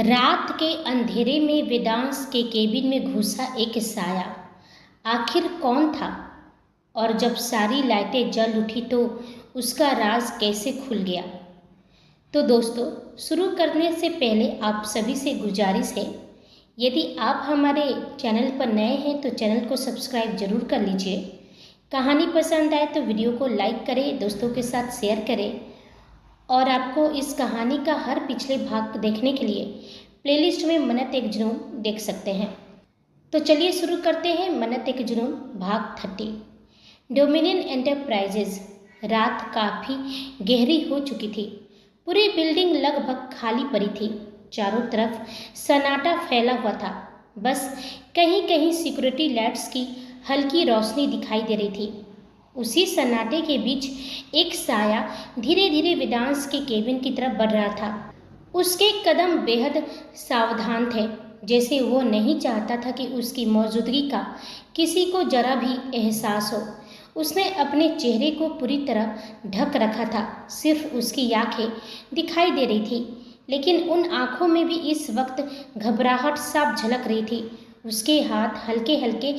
रात के अंधेरे में वेदांश के केबिन में घुसा एक साया। आखिर कौन था? और जब सारी लाइटें जल उठी तो उसका राज कैसे खुल गया? तो दोस्तों, शुरू करने से पहले आप सभी से गुजारिश है, यदि आप हमारे चैनल पर नए हैं तो चैनल को सब्सक्राइब जरूर कर लीजिए। कहानी पसंद आए तो वीडियो को लाइक करें, दोस्तों के साथ शेयर करें। और आपको इस कहानी का हर पिछले भाग देखने के लिए प्लेलिस्ट में मन्नत एक जुनून देख सकते हैं। तो चलिए शुरू करते हैं मन्नत एक जुनून भाग 30। Dominion enterprises. रात काफ़ी गहरी हो चुकी थी। पूरी बिल्डिंग लगभग खाली पड़ी थी। चारों तरफ सन्नाटा फैला हुआ था। बस कहीं कहीं सिक्योरिटी लाइट्स की हल्की रोशनी दिखाई दे रही थी। उसी सन्नाटे के बीच एक साया धीरे धीरे वेदांश के केबिन की तरफ बढ़ रहा था। उसके कदम बेहद सावधान थे, जैसे वो नहीं चाहता था कि उसकी मौजूदगी का किसी को जरा भी एहसास हो। उसने अपने चेहरे को पूरी तरह ढक रखा था। सिर्फ उसकी आंखें दिखाई दे रही थी, लेकिन उन आंखों में भी इस वक्त घबराहट साफ झलक रही थी। उसके हाथ हल्के हल्के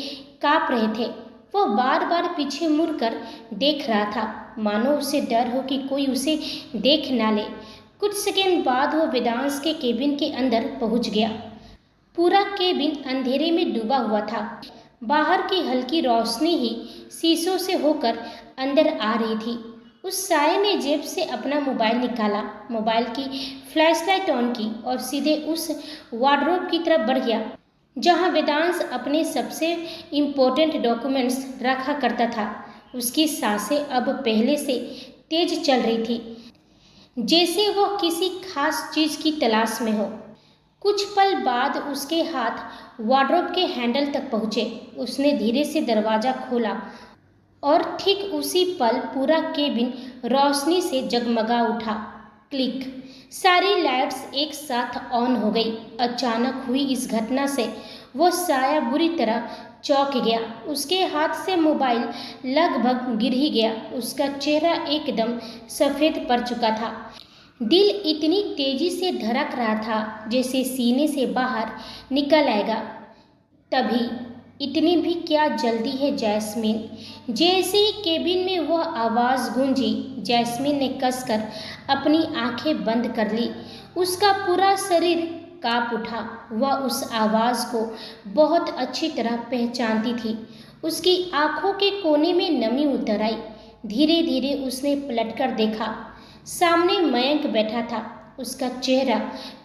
कांप रहे थे। वो बार बार पीछे मुड़कर देख रहा था, मानो उसे डर हो कि कोई उसे देख ना ले। कुछ सेकंड बाद वो वेदांश के केबिन के अंदर पहुंच गया। पूरा केबिन अंधेरे में डूबा हुआ था। बाहर की हल्की रोशनी ही शीशों से होकर अंदर आ रही थी। उस साये ने जेब से अपना मोबाइल निकाला, मोबाइल की फ्लैशलाइट ऑन की और सीधे उस वार्डरोब की तरफ बढ़ गया जहां वेदांश अपने सबसे इम्पोर्टेंट डॉक्यूमेंट्स रखा करता था। उसकी सांसें अब पहले से तेज चल रही थी, जैसे वो किसी खास चीज की तलाश में हो। कुछ पल बाद उसके हाथ वार्डरोब के हैंडल तक पहुंचे। उसने धीरे से दरवाजा खोला और ठीक उसी पल पूरा केबिन रोशनी से जगमगा उठा। क्लिक। सारी लाइट्स एक साथ ऑन हो गई। अचानक हुई इस घटना से वो साया बुरी तरह चौंक गया। उसके हाथ से मोबाइल लगभग गिर ही गया। उसका चेहरा एकदम सफ़ेद पड़ चुका था। दिल इतनी तेजी से धड़क रहा था जैसे सीने से बाहर निकल आएगा। तभी इतनी भी क्या जल्दी है जैस्मिन? जैसे ही केबिन में वह आवाज़ गूंजी, जैस्मिन ने कसकर अपनी आंखें बंद कर ली। उसका पूरा शरीर कांप उठा। वह उस आवाज़ को बहुत अच्छी तरह पहचानती थी। उसकी आंखों के कोने में नमी उतर आई। धीरे धीरे उसने पलटकर देखा। सामने मयंक बैठा था। उसका चेहरा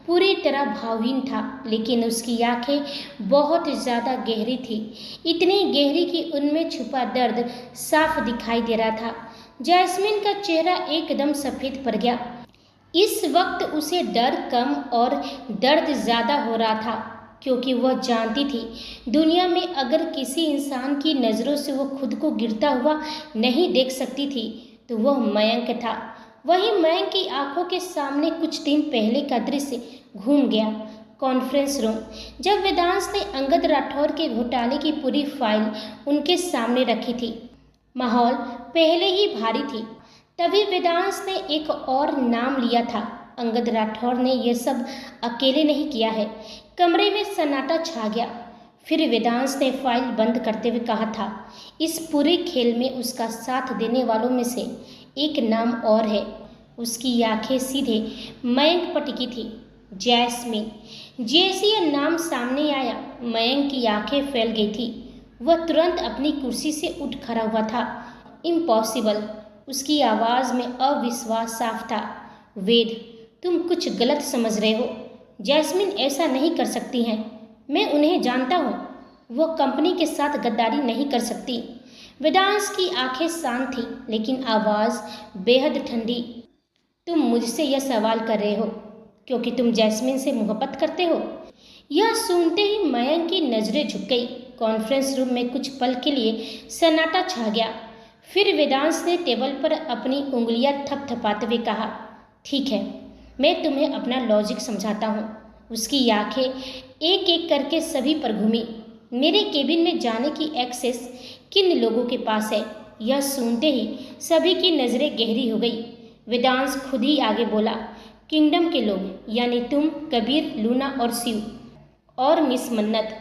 पूरी तरह भावहीन था, लेकिन उसकी आंखें बहुत ज़्यादा गहरी थी। इतनी गहरी कि उनमें छुपा दर्द साफ दिखाई दे रहा था। जैस्मिन का चेहरा एकदम सफ़ेद पड़ गया। इस वक्त उसे डर कम और दर्द ज़्यादा हो रहा था, क्योंकि वह जानती थी दुनिया में अगर किसी इंसान की नज़रों से वो खुद को गिरता हुआ नहीं देख सकती थी तो वह मयंक था। वही मयंक की आंखों के सामने कुछ दिन पहले का दृश्य घूम गया। Conference room. जब वेदांश ने अंगद राठौर के घोटाले की पूरी फाइल उनके सामने रखी थी, माहौल पहले ही भारी थी। तभी वेदांश ने एक और नाम लिया था। अंगद राठौर ने यह सब अकेले नहीं किया है। कमरे में सन्नाटा छा गया। फिर वेदांश ने फाइल बंद करते हुए कहा था, इस पूरे खेल में उसका साथ देने वालों में से एक नाम और है। उसकी आंखें सीधे मयंक पर टिकी थी। जैस्मिन। जैसे यह नाम सामने आया, मयंक की आंखें फैल गई थी। वह तुरंत अपनी कुर्सी से उठ खड़ा हुआ था। इम्पॉसिबल। उसकी आवाज़ में अविश्वास साफ था। वेद, तुम कुछ गलत समझ रहे हो। जैस्मिन ऐसा नहीं कर सकती हैं। मैं उन्हें जानता हूँ। वो कंपनी के साथ गद्दारी नहीं कर सकती। वेदांश की आंखें शांत थी, लेकिन आवाज़ बेहद ठंडी। तुम मुझसे यह सवाल कर रहे हो क्योंकि तुम जैस्मिन से मोहब्बत करते हो? यह सुनते ही मयंक की नज़रें झुक गई। कॉन्फ्रेंस रूम में कुछ पल के लिए सन्नाटा छा गया। फिर वेदांश ने टेबल पर अपनी उंगलियां थपथपाते हुए कहा, ठीक है, मैं तुम्हें अपना लॉजिक समझाता हूँ। उसकी आंखें एक एक करके सभी पर घूमी। मेरे केबिन में जाने की एक्सेस किन लोगों के पास है? यह सुनते ही सभी की नज़रें गहरी हो गई। वेदांश खुद ही आगे बोला, किंगडम के लोग, यानी तुम, कबीर, लूना और शिव और मिस मन्नत।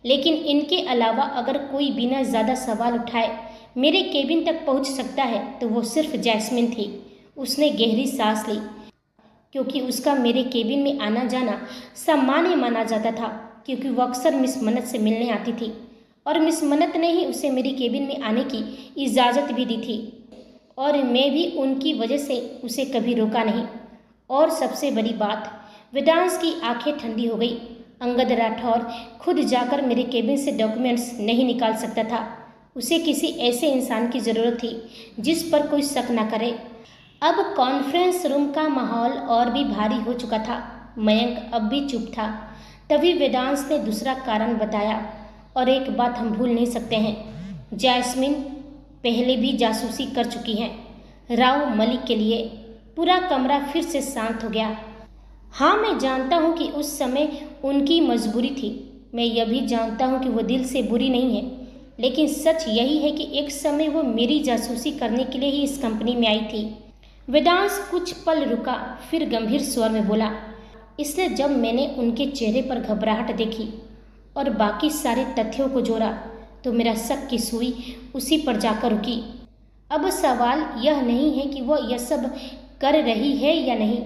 लेकिन इनके अलावा अगर कोई बिना ज़्यादा सवाल उठाए मेरे केबिन तक पहुंच सकता है तो वो सिर्फ जैस्मिन थी। उसने गहरी सांस ली, क्योंकि उसका मेरे केबिन में आना जाना सामान्य माना जाता था, क्योंकि वो अक्सर मिस मन्नत से मिलने आती थी और मिस मन्नत ने ही उसे मेरी केबिन में आने की इजाज़त भी दी थी, और मैं भी उनकी वजह से उसे कभी रोका नहीं। और सबसे बड़ी बात, वेदांश की आंखें ठंडी हो गई। अंगद राठौर खुद जाकर मेरे केबिन से डॉक्यूमेंट्स नहीं निकाल सकता था। उसे किसी ऐसे इंसान की ज़रूरत थी जिस पर कोई शक न करे। अब कॉन्फ्रेंस रूम का माहौल और भी भारी हो चुका था। मयंक अब भी चुप था। तभी वेदांश ने दूसरा कारण बताया, और एक बात हम भूल नहीं सकते हैं, जैस्मिन पहले भी जासूसी कर चुकी हैं राव मलिक के लिए। पूरा कमरा फिर से शांत हो गया। हाँ, मैं जानता हूँ कि उस समय उनकी मजबूरी थी। मैं यह भी जानता हूँ कि वो दिल से बुरी नहीं है, लेकिन सच यही है कि एक समय वो मेरी जासूसी करने के लिए ही इस कंपनी में आई थी। वेदांश कुछ पल रुका, फिर गंभीर स्वर में बोला, इसलिए जब मैंने उनके चेहरे पर घबराहट देखी और बाकी सारे तथ्यों को जोड़ा तो मेरा शक की सुई उसी पर जाकर रुकी। अब सवाल यह नहीं है कि वह यह सब कर रही है या नहीं,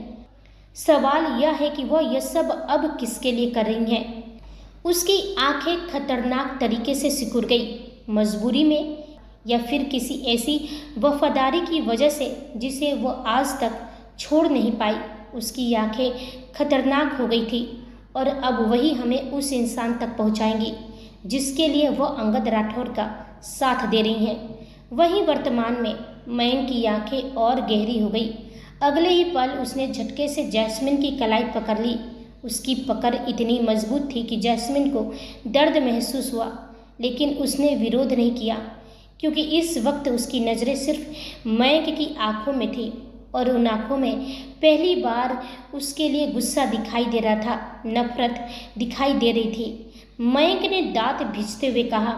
सवाल यह है कि वह यह सब अब किसके लिए कर रही हैं। उसकी आंखें खतरनाक तरीके से सिकुड़ गई। मजबूरी में, या फिर किसी ऐसी वफादारी की वजह से जिसे वह आज तक छोड़ नहीं पाई। उसकी आंखें खतरनाक हो गई थी, और अब वही हमें उस इंसान तक पहुंचाएंगी जिसके लिए वह अंगद राठौर का साथ दे रही हैं। वहीं वर्तमान में मयंक की आंखें और गहरी हो गई। अगले ही पल उसने झटके से जैस्मिन की कलाई पकड़ ली। उसकी पकड़ इतनी मजबूत थी कि जैस्मिन को दर्द महसूस हुआ, लेकिन उसने विरोध नहीं किया, क्योंकि इस वक्त उसकी नज़रें सिर्फ मयंक की आंखों में थी, और उन आंखों में पहली बार उसके लिए गुस्सा दिखाई दे रहा था, नफरत दिखाई दे रही थी। मयंक ने दांत भींचते हुए कहा,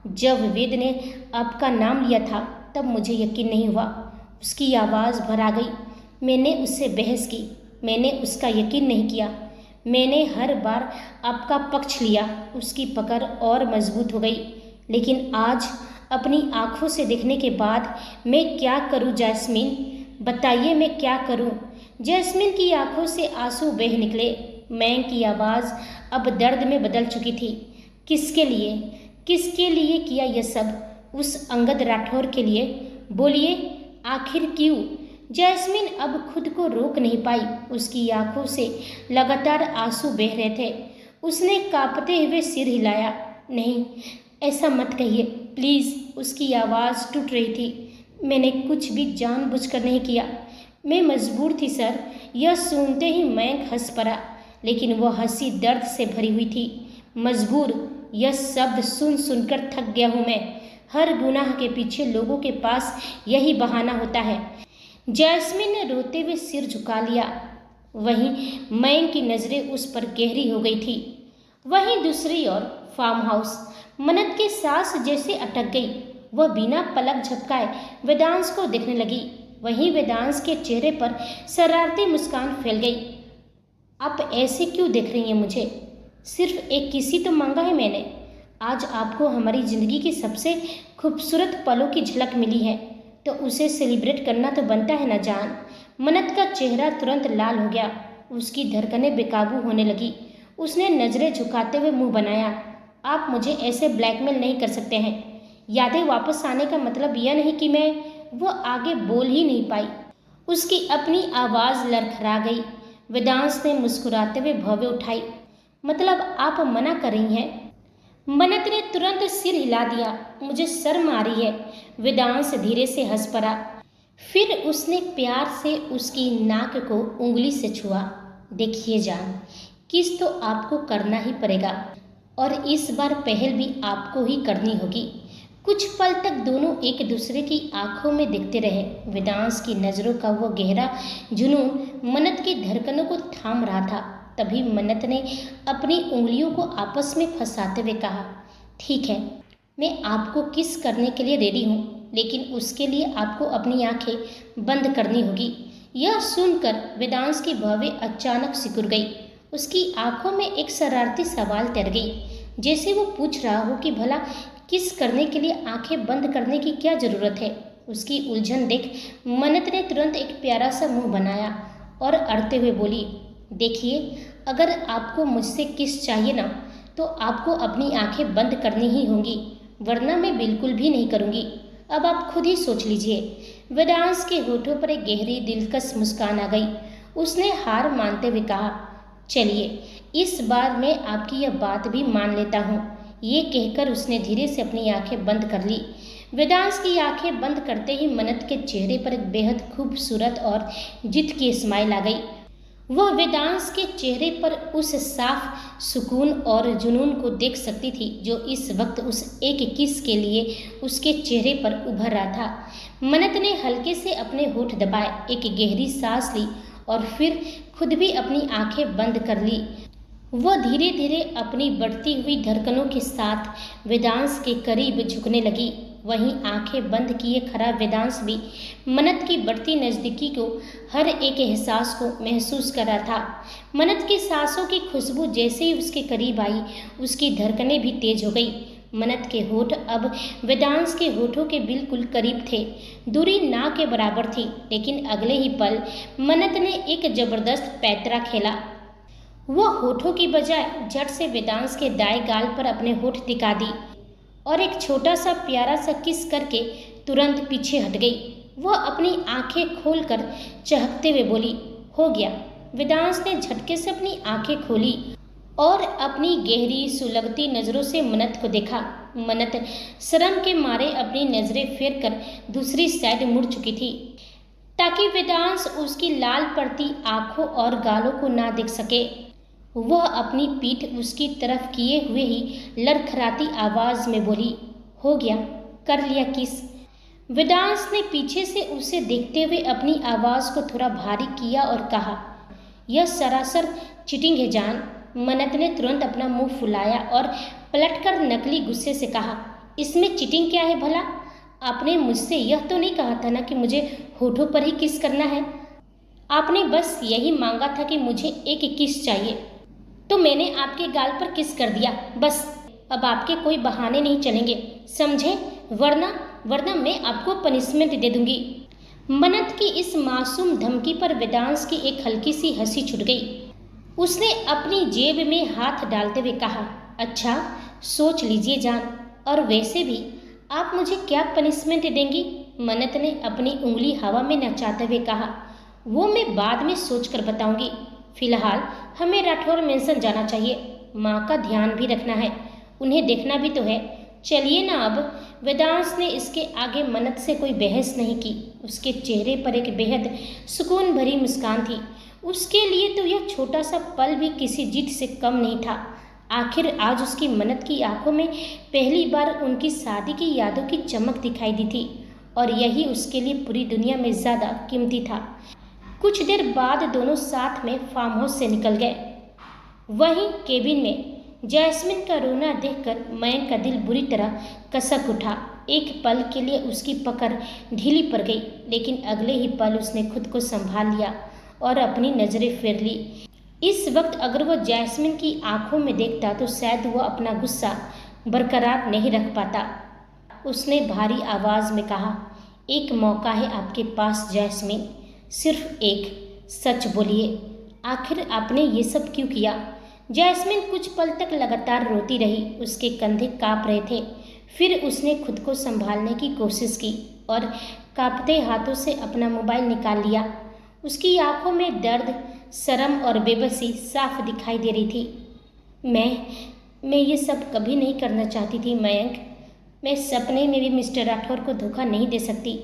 जब वेद ने आपका नाम लिया था तब मुझे यकीन नहीं हुआ। उसकी आवाज़ भर आ गई। मैंने उससे बहस की, मैंने उसका यकीन नहीं किया, मैंने हर बार आपका पक्ष लिया। उसकी पकड़ और मजबूत हो गई। लेकिन आज अपनी आंखों से देखने के बाद मैं क्या करूं जैस्मिन, बताइए मैं क्या करूं। जैस्मिन की आंखों से आंसू बह निकले। मयंक की आवाज़ अब दर्द में बदल चुकी थी। किसके लिए, किसके लिए किया यह सब? उस अंगद राठौर के लिए? बोलिए, आखिर क्यों? जैस्मिन अब खुद को रोक नहीं पाई। उसकी आंखों से लगातार आंसू बह रहे थे। उसने कांपते हुए सिर हिलाया। नहीं, ऐसा मत कहिए प्लीज़। उसकी आवाज़ टूट रही थी। मैंने कुछ भी जानबूझकर नहीं किया, मैं मजबूर थी सर। यह सुनते ही मयंक हंस पड़ा, लेकिन वह हंसी दर्द से भरी हुई थी। मजबूर, यह शब्द सुन सुनकर थक गया हूँ मैं। हर गुनाह के पीछे लोगों के पास यही बहाना होता है। जैस्मिन ने रोते हुए सिर झुका लिया। वहीं मयंक की नज़रें उस पर गहरी हो गई थी। वहीं दूसरी ओर फार्म हाउस। मन्नत की सांस जैसे अटक गई। वह बिना पलक झपकाए वेदांश को देखने लगी। वहीं वेदांश के चेहरे पर शरारती मुस्कान फैल गई। आप ऐसे क्यों देख रही हैं मुझे? सिर्फ एक किसी तो मांगा है मैंने। आज आपको हमारी ज़िंदगी की सबसे खूबसूरत पलों की झलक मिली है, तो उसे सेलिब्रेट करना तो बनता है ना जान। मन्नत का चेहरा तुरंत लाल हो गया। उसकी धड़कनें बेकाबू होने लगी। उसने नज़रें झुकाते हुए मुंह बनाया। आप मुझे ऐसे ब्लैकमेल नहीं कर सकते हैं। यादें वापस आने का मतलब यह नहीं कि मैं। वो आगे बोल ही नहीं पाई। उसकी अपनी आवाज़ लड़खड़ा गई। वेदांश ने मुस्कुराते हुए भौवें उठाई। मतलब आप मना कर रही हैं? मन्नत ने तुरंत सिर हिला दिया। मुझे शर्म आ रही है। वेदांश धीरे से हंस पड़ा। फिर उसने प्यार से उसकी नाक को उंगली से छुआ। देखिए जान, किस तो आपको करना ही पड़ेगा, और इस बार पहल भी आपको ही करनी होगी। कुछ पल तक दोनों एक दूसरे की आंखों में देखते रहे। वेदांश की नज़रों का वो गहरा जुनून मन्नत की धड़कनों को थाम रहा था। तभी मन्नत ने अपनी उंगलियों को आपस में फंसाते हुए कहा, ठीक है, मैं आपको किस करने के लिए रेडी हूँ, लेकिन उसके लिए आपको अपनी आंखें बंद करनी होगी। यह सुनकर वेदांश की भवें अचानक सिकुड़ गई। उसकी आंखों में एक शरारती सवाल तैर गई, जैसे वो पूछ रहा हो कि भला किस करने के लिए आंखें बंद करने की क्या जरूरत है। उसकी उलझन देख मन्नत ने तुरंत एक प्यारा सा मुंह बनाया और अड़ते हुए बोली, देखिए, अगर आपको मुझसे किस चाहिए ना, तो आपको अपनी आंखें बंद करनी ही होंगी, वरना मैं बिल्कुल भी नहीं करूंगी। अब आप खुद ही सोच लीजिए। वेदांश के होठों पर एक गहरी दिलकश मुस्कान आ गई। उसने हार मानते हुए कहा, चलिए, इस बार मैं आपकी यह बात भी मान लेता हूँ। ये कहकर उसने धीरे से अपनी आंखें बंद कर ली। वेदांश की आंखें बंद करते ही मन्नत के चेहरे पर एक बेहद खूबसूरत और जिद की स्माइल आ गई। वह वेदांश के चेहरे पर उस साफ सुकून और जुनून को देख सकती थी जो इस वक्त उस एक किस के लिए उसके चेहरे पर उभर रहा था। मन्नत ने हल्के से अपने होठ दबाए, एक गहरी सांस ली और फिर खुद भी अपनी आंखें बंद कर ली। वह धीरे धीरे अपनी बढ़ती हुई धड़कनों के साथ वेदांश के करीब झुकने लगी। वहीं आंखें बंद किए खड़ा वेदांश भी मन्नत की बढ़ती नज़दीकी को हर एक एहसास को महसूस कर रहा था। मन्नत की सांसों की खुशबू जैसे ही उसके करीब आई, उसकी धड़कनें भी तेज हो गई। मन्नत के होठ अब वेदांश के होठों के बिल्कुल करीब थे। दूरी ना के बराबर थी, लेकिन अगले ही पल मन्नत ने एक जबरदस्त पैंतरा खेला। वह होठों की बजाय झट से वेदांश के दाएं गाल पर अपने होठ दिखा दी और एक छोटा सा प्यारा सा किस करके तुरंत पीछे हट गई। वह अपनी आंखें खोलकर चहकते हुए बोली, हो गया। वेदांश ने झटके से अपनी आंखें खोली और अपनी गहरी सुलगती नज़रों से मन्नत को देखा। मन्नत शर्म के मारे अपनी नज़रें फेर कर दूसरी साइड मुड़ चुकी थी, ताकि वेदांश उसकी लाल पड़ती आंखों और गालों को ना देख सके। वह अपनी पीठ उसकी तरफ किए हुए ही लड़खड़ाती आवाज में बोली, हो गया, कर लिया किस। वेदांश ने पीछे से उसे देखते हुए अपनी आवाज को थोड़ा भारी किया और कहा, यह सरासर चीटिंग है जान। मन्नत ने तुरंत अपना मुंह फुलाया और पलटकर नकली गुस्से से कहा, इसमें चीटिंग क्या है भला? आपने मुझसे यह तो नहीं कहा था ना कि मुझे होठों पर ही किस करना है। आपने बस यही मांगा था कि मुझे एक किस चाहिए, तो मैंने आपके गाल पर किस कर दिया। बस अब आपके कोई बहाने नहीं चलेंगे, समझे? वरना मैं आपको पनिशमेंट दे दूंगी। मन्नत की इस मासूम धमकी पर वेदांश की एक हल्की सी हंसी छूट गई। उसने अपनी जेब में हाथ डालते हुए कहा, अच्छा, सोच लीजिए जान, और वैसे भी आप मुझे क्या पनिशमेंट देंगी? मन्नत ने अपनी उंगली हवा में नचाते हुए कहा, वो मैं बाद में सोचकर बताऊंगी। फिलहाल हमें राठौर मेंशन जाना चाहिए। माँ का ध्यान भी रखना है, उन्हें देखना भी तो है। चलिए ना अब। वेदांश ने इसके आगे मन्नत से कोई बहस नहीं की। उसके चेहरे पर एक बेहद सुकून भरी मुस्कान थी। उसके लिए तो यह छोटा सा पल भी किसी जीत से कम नहीं था। आखिर आज उसकी मन्नत की आंखों में पहली बार उनकी शादी की यादों की चमक दिखाई दी थी, और यही उसके लिए पूरी दुनिया में ज़्यादा कीमती था। कुछ देर बाद दोनों साथ में फार्म हाउस से निकल गए। वहीं केबिन में जैस्मिन का रोना देखकर मयंक का दिल बुरी तरह कसक उठा। एक पल के लिए उसकी पकड़ ढीली पड़ गई, लेकिन अगले ही पल उसने खुद को संभाल लिया और अपनी नज़रें फेर ली। इस वक्त अगर वह जैस्मिन की आंखों में देखता तो शायद वह अपना गुस्सा बरकरार नहीं रख पाता। उसने भारी आवाज़ में कहा, एक मौका है आपके पास जैस्मिन, सिर्फ एक। सच बोलिए, आखिर आपने ये सब क्यों किया? जैस्मिन कुछ पल तक लगातार रोती रही। उसके कंधे कांप रहे थे। फिर उसने खुद को संभालने की कोशिश की और कांपते हाथों से अपना मोबाइल निकाल लिया। उसकी आंखों में दर्द, शर्म और बेबसी साफ दिखाई दे रही थी। मैं ये सब कभी नहीं करना चाहती थी मयंक। मैं सपने में भी मिस्टर राठौर को धोखा नहीं दे सकती।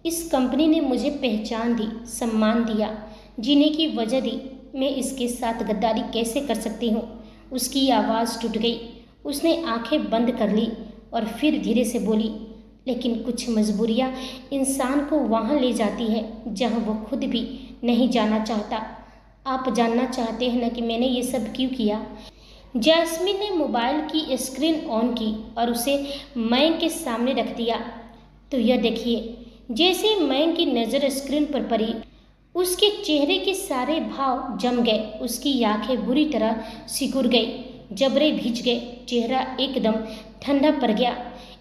इस कंपनी ने मुझे पहचान दी, सम्मान दिया, जीने की वजह दी। मैं इसके साथ गद्दारी कैसे कर सकती हूँ? उसकी आवाज़ टूट गई। उसने आंखें बंद कर ली और फिर धीरे से बोली, लेकिन कुछ मजबूरियाँ इंसान को वहाँ ले जाती है जहाँ वो खुद भी नहीं जाना चाहता। आप जानना चाहते हैं ना कि मैंने ये सब क्यों किया? जैस्मिन ने मोबाइल की स्क्रीन ऑन की और उसे मयंक के सामने रख दिया। तो यह देखिए। जैसे मयंक की नज़र स्क्रीन पर पड़ी, उसके चेहरे के सारे भाव जम गए, उसकी आंखें बुरी तरह सिकुड़ गई, जबड़े भींच गए, चेहरा एकदम ठंडा पड़ गया।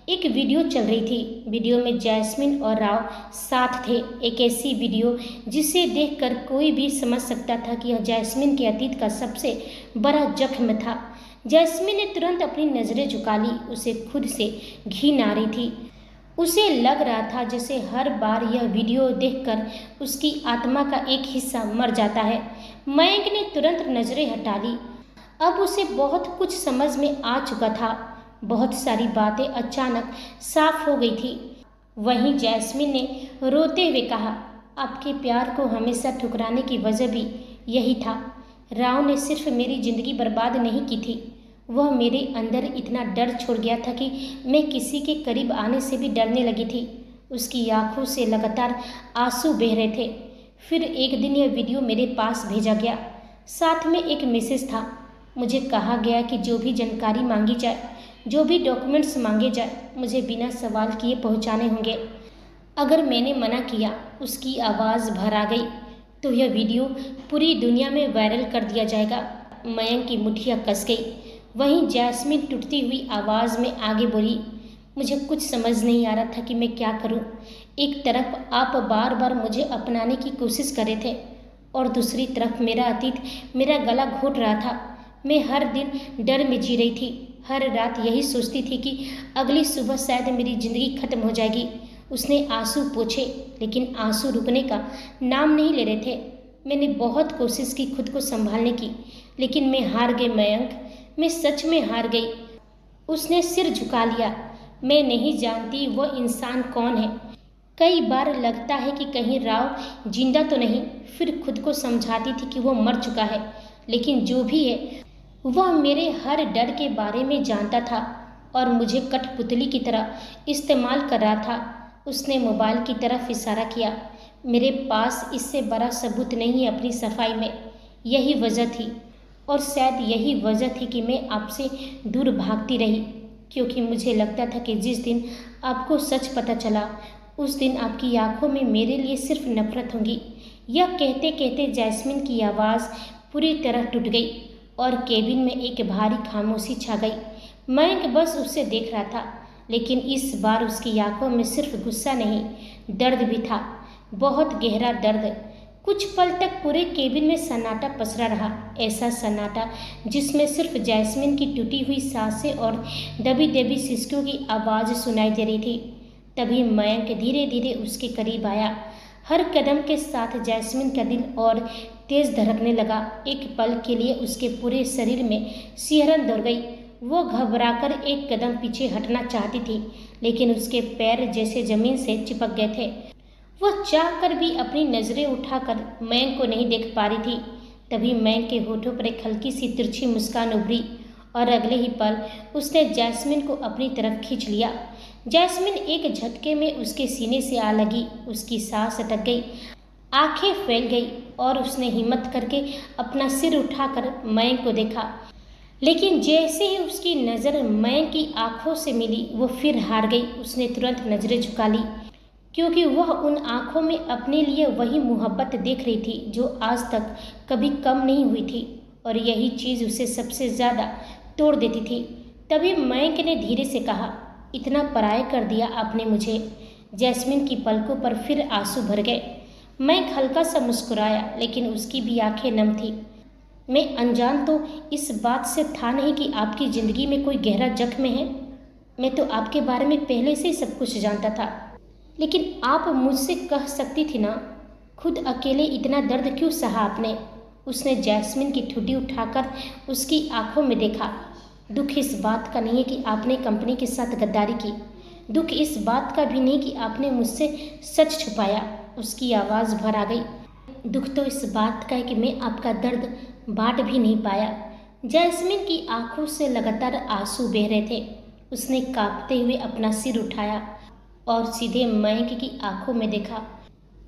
एक वीडियो चल रही थी। वीडियो में जैस्मिन और राव साथ थे। एक ऐसी वीडियो जिसे देखकर कोई भी समझ सकता था कि यह जैस्मिन के अतीत का सबसे बड़ा जख्म था। जैस्मिन ने तुरंत अपनी नज़रें झुका ली। उसे खुद से घिन आ रही थी। उसे लग रहा था जैसे हर बार यह वीडियो देखकर उसकी आत्मा का एक हिस्सा मर जाता है। मयंक ने तुरंत नज़रें हटा ली। अब उसे बहुत कुछ समझ में आ चुका था। बहुत सारी बातें अचानक साफ हो गई थी। वहीं जैस्मिन ने रोते हुए कहा, आपके प्यार को हमेशा ठुकराने की वजह भी यही था। राव ने सिर्फ मेरी ज़िंदगी बर्बाद नहीं की थी, वह मेरे अंदर इतना डर छोड़ गया था कि मैं किसी के करीब आने से भी डरने लगी थी। उसकी आंखों से लगातार आंसू बह रहे थे। फिर एक दिन यह वीडियो मेरे पास भेजा गया। साथ में एक मैसेज था। मुझे कहा गया कि जो भी जानकारी मांगी जाए, जो भी डॉक्यूमेंट्स मांगे जाए, मुझे बिना सवाल किए पहुंचाने होंगे। अगर मैंने मना किया, उसकी आवाज़ भर आ गई, तो यह वीडियो पूरी दुनिया में वायरल कर दिया जाएगा। मयंक की मुठ्ठियाँ कस गई। वहीं जैस्मिन टूटती हुई आवाज़ में आगे बोली, मुझे कुछ समझ नहीं आ रहा था कि मैं क्या करूं। एक तरफ आप बार बार मुझे अपनाने की कोशिश कर रहे थे और दूसरी तरफ मेरा अतीत मेरा गला घोट रहा था। मैं हर दिन डर में जी रही थी। हर रात यही सोचती थी कि अगली सुबह शायद मेरी ज़िंदगी खत्म हो जाएगी। उसने आंसू पोंछे, लेकिन आंसू रुकने का नाम नहीं ले रहे थे। मैंने बहुत कोशिश की खुद को संभालने की, लेकिन मैं हार गई मयंक, मैं सच में हार गई। उसने सिर झुका लिया। मैं नहीं जानती वह इंसान कौन है। कई बार लगता है कि कहीं राव जिंदा तो नहीं। फिर खुद को समझाती थी कि वह मर चुका है। लेकिन जो भी है, वह मेरे हर डर के बारे में जानता था और मुझे कठपुतली की तरह इस्तेमाल कर रहा था। उसने मोबाइल की तरफ इशारा किया। मेरे पास इससे बड़ा सबूत नहीं है अपनी सफाई में। यही वजह थी, और शायद यही वजह थी कि मैं आपसे दूर भागती रही, क्योंकि मुझे लगता था कि जिस दिन आपको सच पता चला, उस दिन आपकी आंखों में मेरे लिए सिर्फ नफरत होगी। यह कहते कहते जैस्मिन की आवाज़ पूरी तरह टूट गई और केबिन में एक भारी खामोशी छा गई। मयंक बस उसे देख रहा था, लेकिन इस बार उसकी आंखों में सिर्फ गुस्सा नहीं, दर्द भी था, बहुत गहरा दर्द। कुछ पल तक पूरे केबिन में सन्नाटा पसरा रहा, ऐसा सन्नाटा जिसमें सिर्फ जैस्मिन की टूटी हुई सांसें और दबी दबी सिसकों की आवाज़ सुनाई दे रही थी। तभी मयंक धीरे धीरे उसके करीब आया। हर कदम के साथ जैस्मिन का दिल और तेज धड़कने लगा। एक पल के लिए उसके पूरे शरीर में सिहरन दौड़ गई। वो घबराकर एक कदम पीछे हटना चाहती थी, लेकिन उसके पैर जैसे जमीन से चिपक गए थे। वह चाहकर भी अपनी नज़रें उठाकर मयंक को नहीं देख पा रही थी। तभी मयंक के होठों पर एक हल्की सी तिरछी मुस्कान उभरी और अगले ही पल उसने जैस्मिन को अपनी तरफ खींच लिया। जैस्मिन एक झटके में उसके सीने से आ लगी। उसकी सांस अटक गई, आंखें फैल गई और उसने हिम्मत करके अपना सिर उठाकर मयंक को देखा। लेकिन जैसे ही उसकी नज़र मयंक की आंखों से मिली, वो फिर हार गई। उसने तुरंत नज़रें झुका ली, क्योंकि वह उन आंखों में अपने लिए वही मोहब्बत देख रही थी जो आज तक कभी कम नहीं हुई थी, और यही चीज़ उसे सबसे ज़्यादा तोड़ देती थी। तभी मयंक ने धीरे से कहा, इतना पराया कर दिया आपने मुझे। जैस्मिन की पलकों पर फिर आंसू भर गए। मयंक हल्का सा मुस्कुराया, लेकिन उसकी भी आंखें नम थी। मैं अनजान तो इस बात से था नहीं कि आपकी ज़िंदगी में कोई गहरा जख्म है। मैं तो आपके बारे में पहले से ही सब कुछ जानता था, लेकिन आप मुझसे कह सकती थी ना। खुद अकेले इतना दर्द क्यों सहा आपने? उसने जैस्मिन की ठुड्डी उठाकर उसकी आंखों में देखा। दुख इस बात का नहीं है कि आपने कंपनी के साथ गद्दारी की। दुख इस बात का भी नहीं कि आपने मुझसे सच छुपाया। उसकी आवाज़ भर आ गई। दुख तो इस बात का है कि मैं आपका दर्द बांट भी नहीं पाया। जैस्मिन की आंखों से लगातार आंसू बह रहे थे। उसने कांपते हुए अपना सिर उठाया और सीधे मयंक की आंखों में देखा।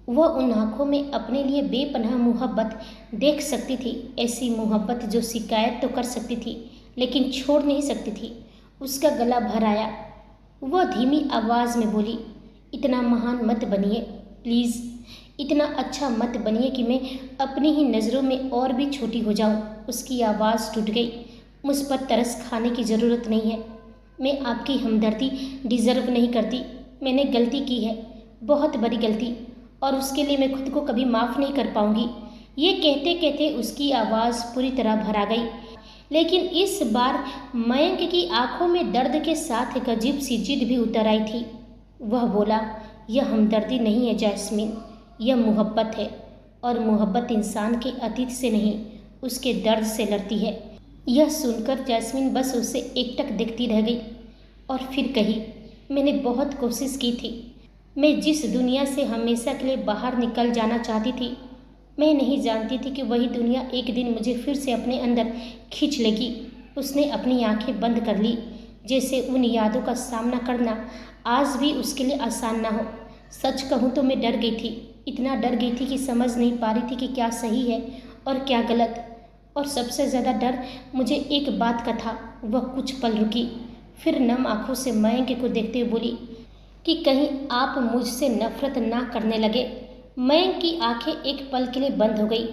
वह उन आंखों में अपने लिए बेपनाह मोहब्बत देख सकती थी, ऐसी मोहब्बत जो शिकायत तो कर सकती थी लेकिन छोड़ नहीं सकती थी। उसका गला भर आया। वह धीमी आवाज़ में बोली, इतना महान मत बनिए प्लीज़। इतना अच्छा मत बनिए कि मैं अपनी ही नज़रों में और भी छोटी हो जाऊं। उसकी आवाज़ टूट गई। मुझ पर तरस खाने की ज़रूरत नहीं है। मैं आपकी हमदर्दी डिज़र्व नहीं करती। मैंने गलती की है, बहुत बड़ी गलती, और उसके लिए मैं खुद को कभी माफ़ नहीं कर पाऊंगी। ये कहते कहते उसकी आवाज़ पूरी तरह भर आ गई। लेकिन इस बार मयंक की आंखों में दर्द के साथ एक अजीब सी जिद भी उतर आई थी। वह बोला, यह हमदर्दी नहीं है जैस्मिन, यह मोहब्बत है। और मोहब्बत इंसान के अतीत से नहीं, उसके दर्द से लड़ती है। यह सुनकर जैस्मिन बस उसे एकटक देखती रह गई और फिर कही, मैंने बहुत कोशिश की थी। मैं जिस दुनिया से हमेशा के लिए बाहर निकल जाना चाहती थी, मैं नहीं जानती थी कि वही दुनिया एक दिन मुझे फिर से अपने अंदर खींच लेगी। उसने अपनी आंखें बंद कर ली, जैसे उन यादों का सामना करना आज भी उसके लिए आसान ना हो। सच कहूँ तो मैं डर गई थी, इतना डर गई थी कि समझ नहीं पा रही थी कि क्या सही है और क्या गलत। और सबसे ज़्यादा डर मुझे एक बात का था। वह कुछ पल रुकी, फिर नम आंखों से मयंक को देखते हुए बोली कि कहीं आप मुझसे नफरत ना करने लगे। मयंक की आंखें एक पल के लिए बंद हो गई,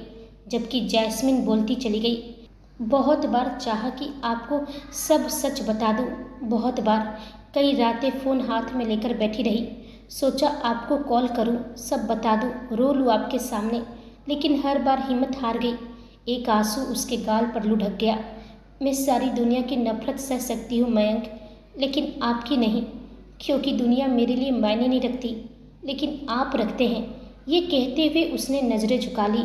जबकि जैस्मिन बोलती चली गई। बहुत बार चाहा कि आपको सब सच बता दूं, बहुत बार। कई रातें फ़ोन हाथ में लेकर बैठी रही, सोचा आपको कॉल करूं, सब बता दूं, रो लूं आपके सामने, लेकिन हर बार हिम्मत हार गई। एक आंसू उसके गाल पर लुढ़क गया। मैं सारी दुनिया की नफरत सह सकती हूँ मयंक, लेकिन आपकी नहीं, क्योंकि दुनिया मेरे लिए मायने नहीं रखती, लेकिन आप रखते हैं। ये कहते हुए उसने नज़रें झुका ली।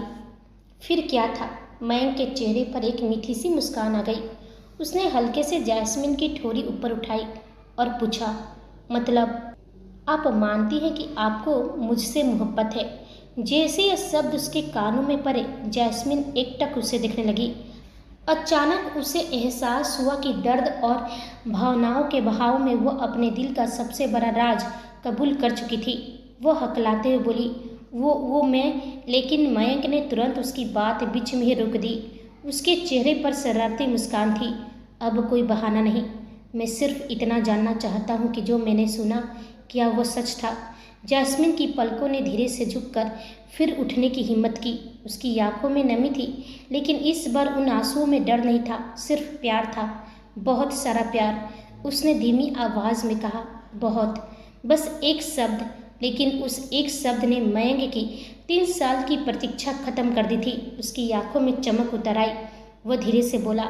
फिर क्या था, मयंक के चेहरे पर एक मीठी सी मुस्कान आ गई। उसने हल्के से जैस्मिन की ठोड़ी ऊपर उठाई और पूछा, मतलब आप मानती हैं कि आपको मुझसे मोहब्बत है? जैसे यह शब्द उसके कानों में पड़े, जैस्मिन एकटक उसे देखने लगी। अचानक उसे एहसास हुआ कि दर्द और भावनाओं के बहाव में वह अपने दिल का सबसे बड़ा राज कबूल कर चुकी थी। वह हकलाते हुए बोली, वो मैं। लेकिन मयंक ने तुरंत उसकी बात बीच में ही रोक दी। उसके चेहरे पर शरारती मुस्कान थी। अब कोई बहाना नहीं, मैं सिर्फ इतना जानना चाहता हूँ कि जो मैंने सुना, क्या वो सच था? जैस्मिन की पलकों ने धीरे से झुककर फिर उठने की हिम्मत की। उसकी आंखों में नमी थी, लेकिन इस बार उन आंसुओं में डर नहीं था, सिर्फ प्यार था, बहुत सारा प्यार। उसने धीमी आवाज़ में कहा, बहुत, बस एक शब्द। लेकिन उस एक शब्द ने मयंक की 3 साल की प्रतीक्षा खत्म कर दी थी। उसकी आंखों में चमक उतर आई। वह धीरे से बोला,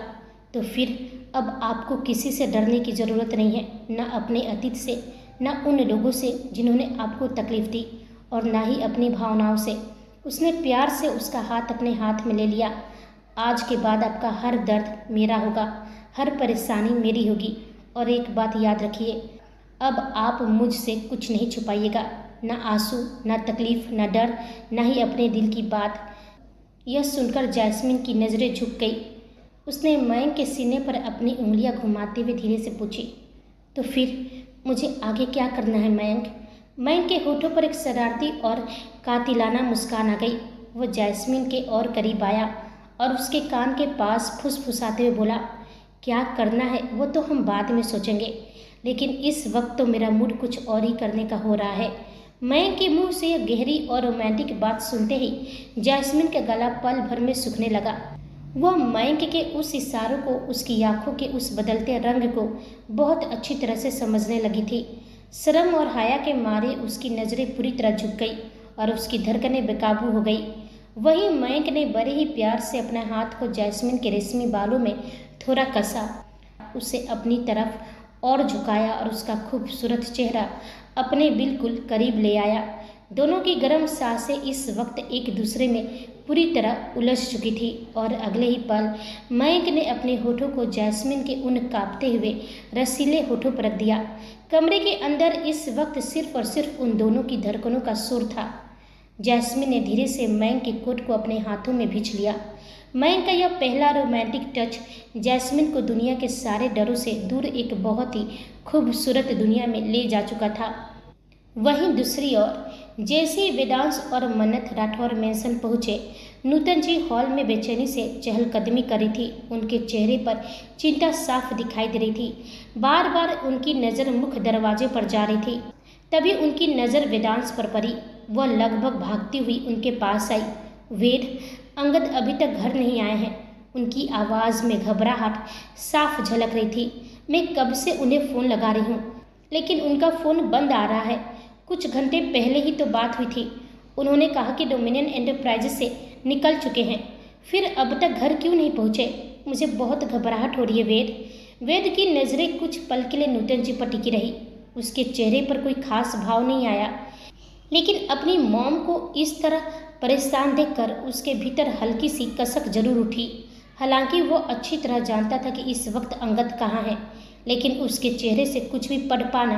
तो फिर अब आपको किसी से डरने की ज़रूरत नहीं है, न अपने अतीत से, न उन लोगों से जिन्होंने आपको तकलीफ दी, और न ही अपनी भावनाओं से। उसने प्यार से उसका हाथ अपने हाथ में ले लिया। आज के बाद आपका हर दर्द मेरा होगा, हर परेशानी मेरी होगी। और एक बात याद रखिए, अब आप मुझसे कुछ नहीं छुपाइएगा, न आंसू, न तकलीफ, न डर, न ही अपने दिल की बात। यह सुनकर जैस्मिन की नज़रें झुक गई। उसने मयंक के सीने पर अपनी उंगलियां घुमाते हुए धीरे से पूछी, तो फिर मुझे आगे क्या करना है मयंक? मयंक के होठों पर एक शरारती और कातिलाना मुस्कान आ गई। वह जैस्मिन के और करीब आया और उसके कान के पास फुसफुसाते हुए बोला, क्या करना है वो तो हम बाद में सोचेंगे, लेकिन इस वक्त तो मेरा मूड कुछ और ही करने का हो रहा है। मयंक के मुंह से यह गहरी और रोमांटिक बात सुनते ही जैस्मिन का गला पल भर में सूखने लगा। वह मयंक के उस इशारों को, उसकी आंखों के उस बदलते रंग को बहुत अच्छी तरह से समझने लगी थी। शर्म और हया के मारे उसकी नज़रें पूरी तरह झुक गई और उसकी धड़कनें बेकाबू हो गई। वहीं मयंक ने बड़े ही प्यार से अपने हाथ को जैस्मिन के रेशमी बालों में थोड़ा कसा, उसे अपनी तरफ और झुकाया और उसका खूबसूरत चेहरा अपने बिल्कुल करीब ले आया। दोनों की गर्म सांसें इस वक्त एक दूसरे में पूरी तरह उलझ चुकी थी और अगले ही पल मयंक ने अपने होठों को जैस्मिन के उन कांपते हुए रसीले होठों पर रख दिया। कमरे के अंदर इस वक्त सिर्फ और सिर्फ उन दोनों की धड़कनों का सुर था। जैस्मिन ने धीरे से मयंक के कोट को अपने हाथों में भींच लिया। मयंक का यह पहला रोमांटिक टच जैस्मिन को दुनिया के सारे डरों से दूर एक बहुत ही खूबसूरत दुनिया में ले जा चुका था। वहीं दूसरी ओर जैसे वेदांश और मन्नत राठौर मेंशन पहुंचे, नूतन जी हॉल में बेचैनी से चहलकदमी कर रही थी। उनके चेहरे पर चिंता साफ दिखाई दे रही थी। बार बार उनकी नज़र मुख्य दरवाजे पर जा रही थी। तभी उनकी नज़र वेदांश पर पड़ी। वह लगभग भागती हुई उनके पास आई। वेद, अंगद अभी तक घर नहीं आए हैं। उनकी आवाज़ में घबराहट साफ झलक रही थी। मैं कब से उन्हें फ़ोन लगा रही हूँ, लेकिन उनका फ़ोन बंद आ रहा है। कुछ घंटे पहले ही तो बात हुई थी। उन्होंने कहा कि डोमिनियन एंटरप्राइजेस से निकल चुके हैं, फिर अब तक घर क्यों नहीं पहुँचे? मुझे बहुत घबराहट हो रही है वेद। वेद की नज़रें कुछ पल के लिए नूतन जी पर टिकी रही। उसके चेहरे पर कोई खास भाव नहीं आया, लेकिन अपनी मॉम को इस तरह परेशान देखकर उसके भीतर हल्की सी कसक जरूर उठी। हालांकि वो अच्छी तरह जानता था कि इस वक्त अंगद कहाँ है, लेकिन उसके चेहरे से कुछ भी पढ़ पाना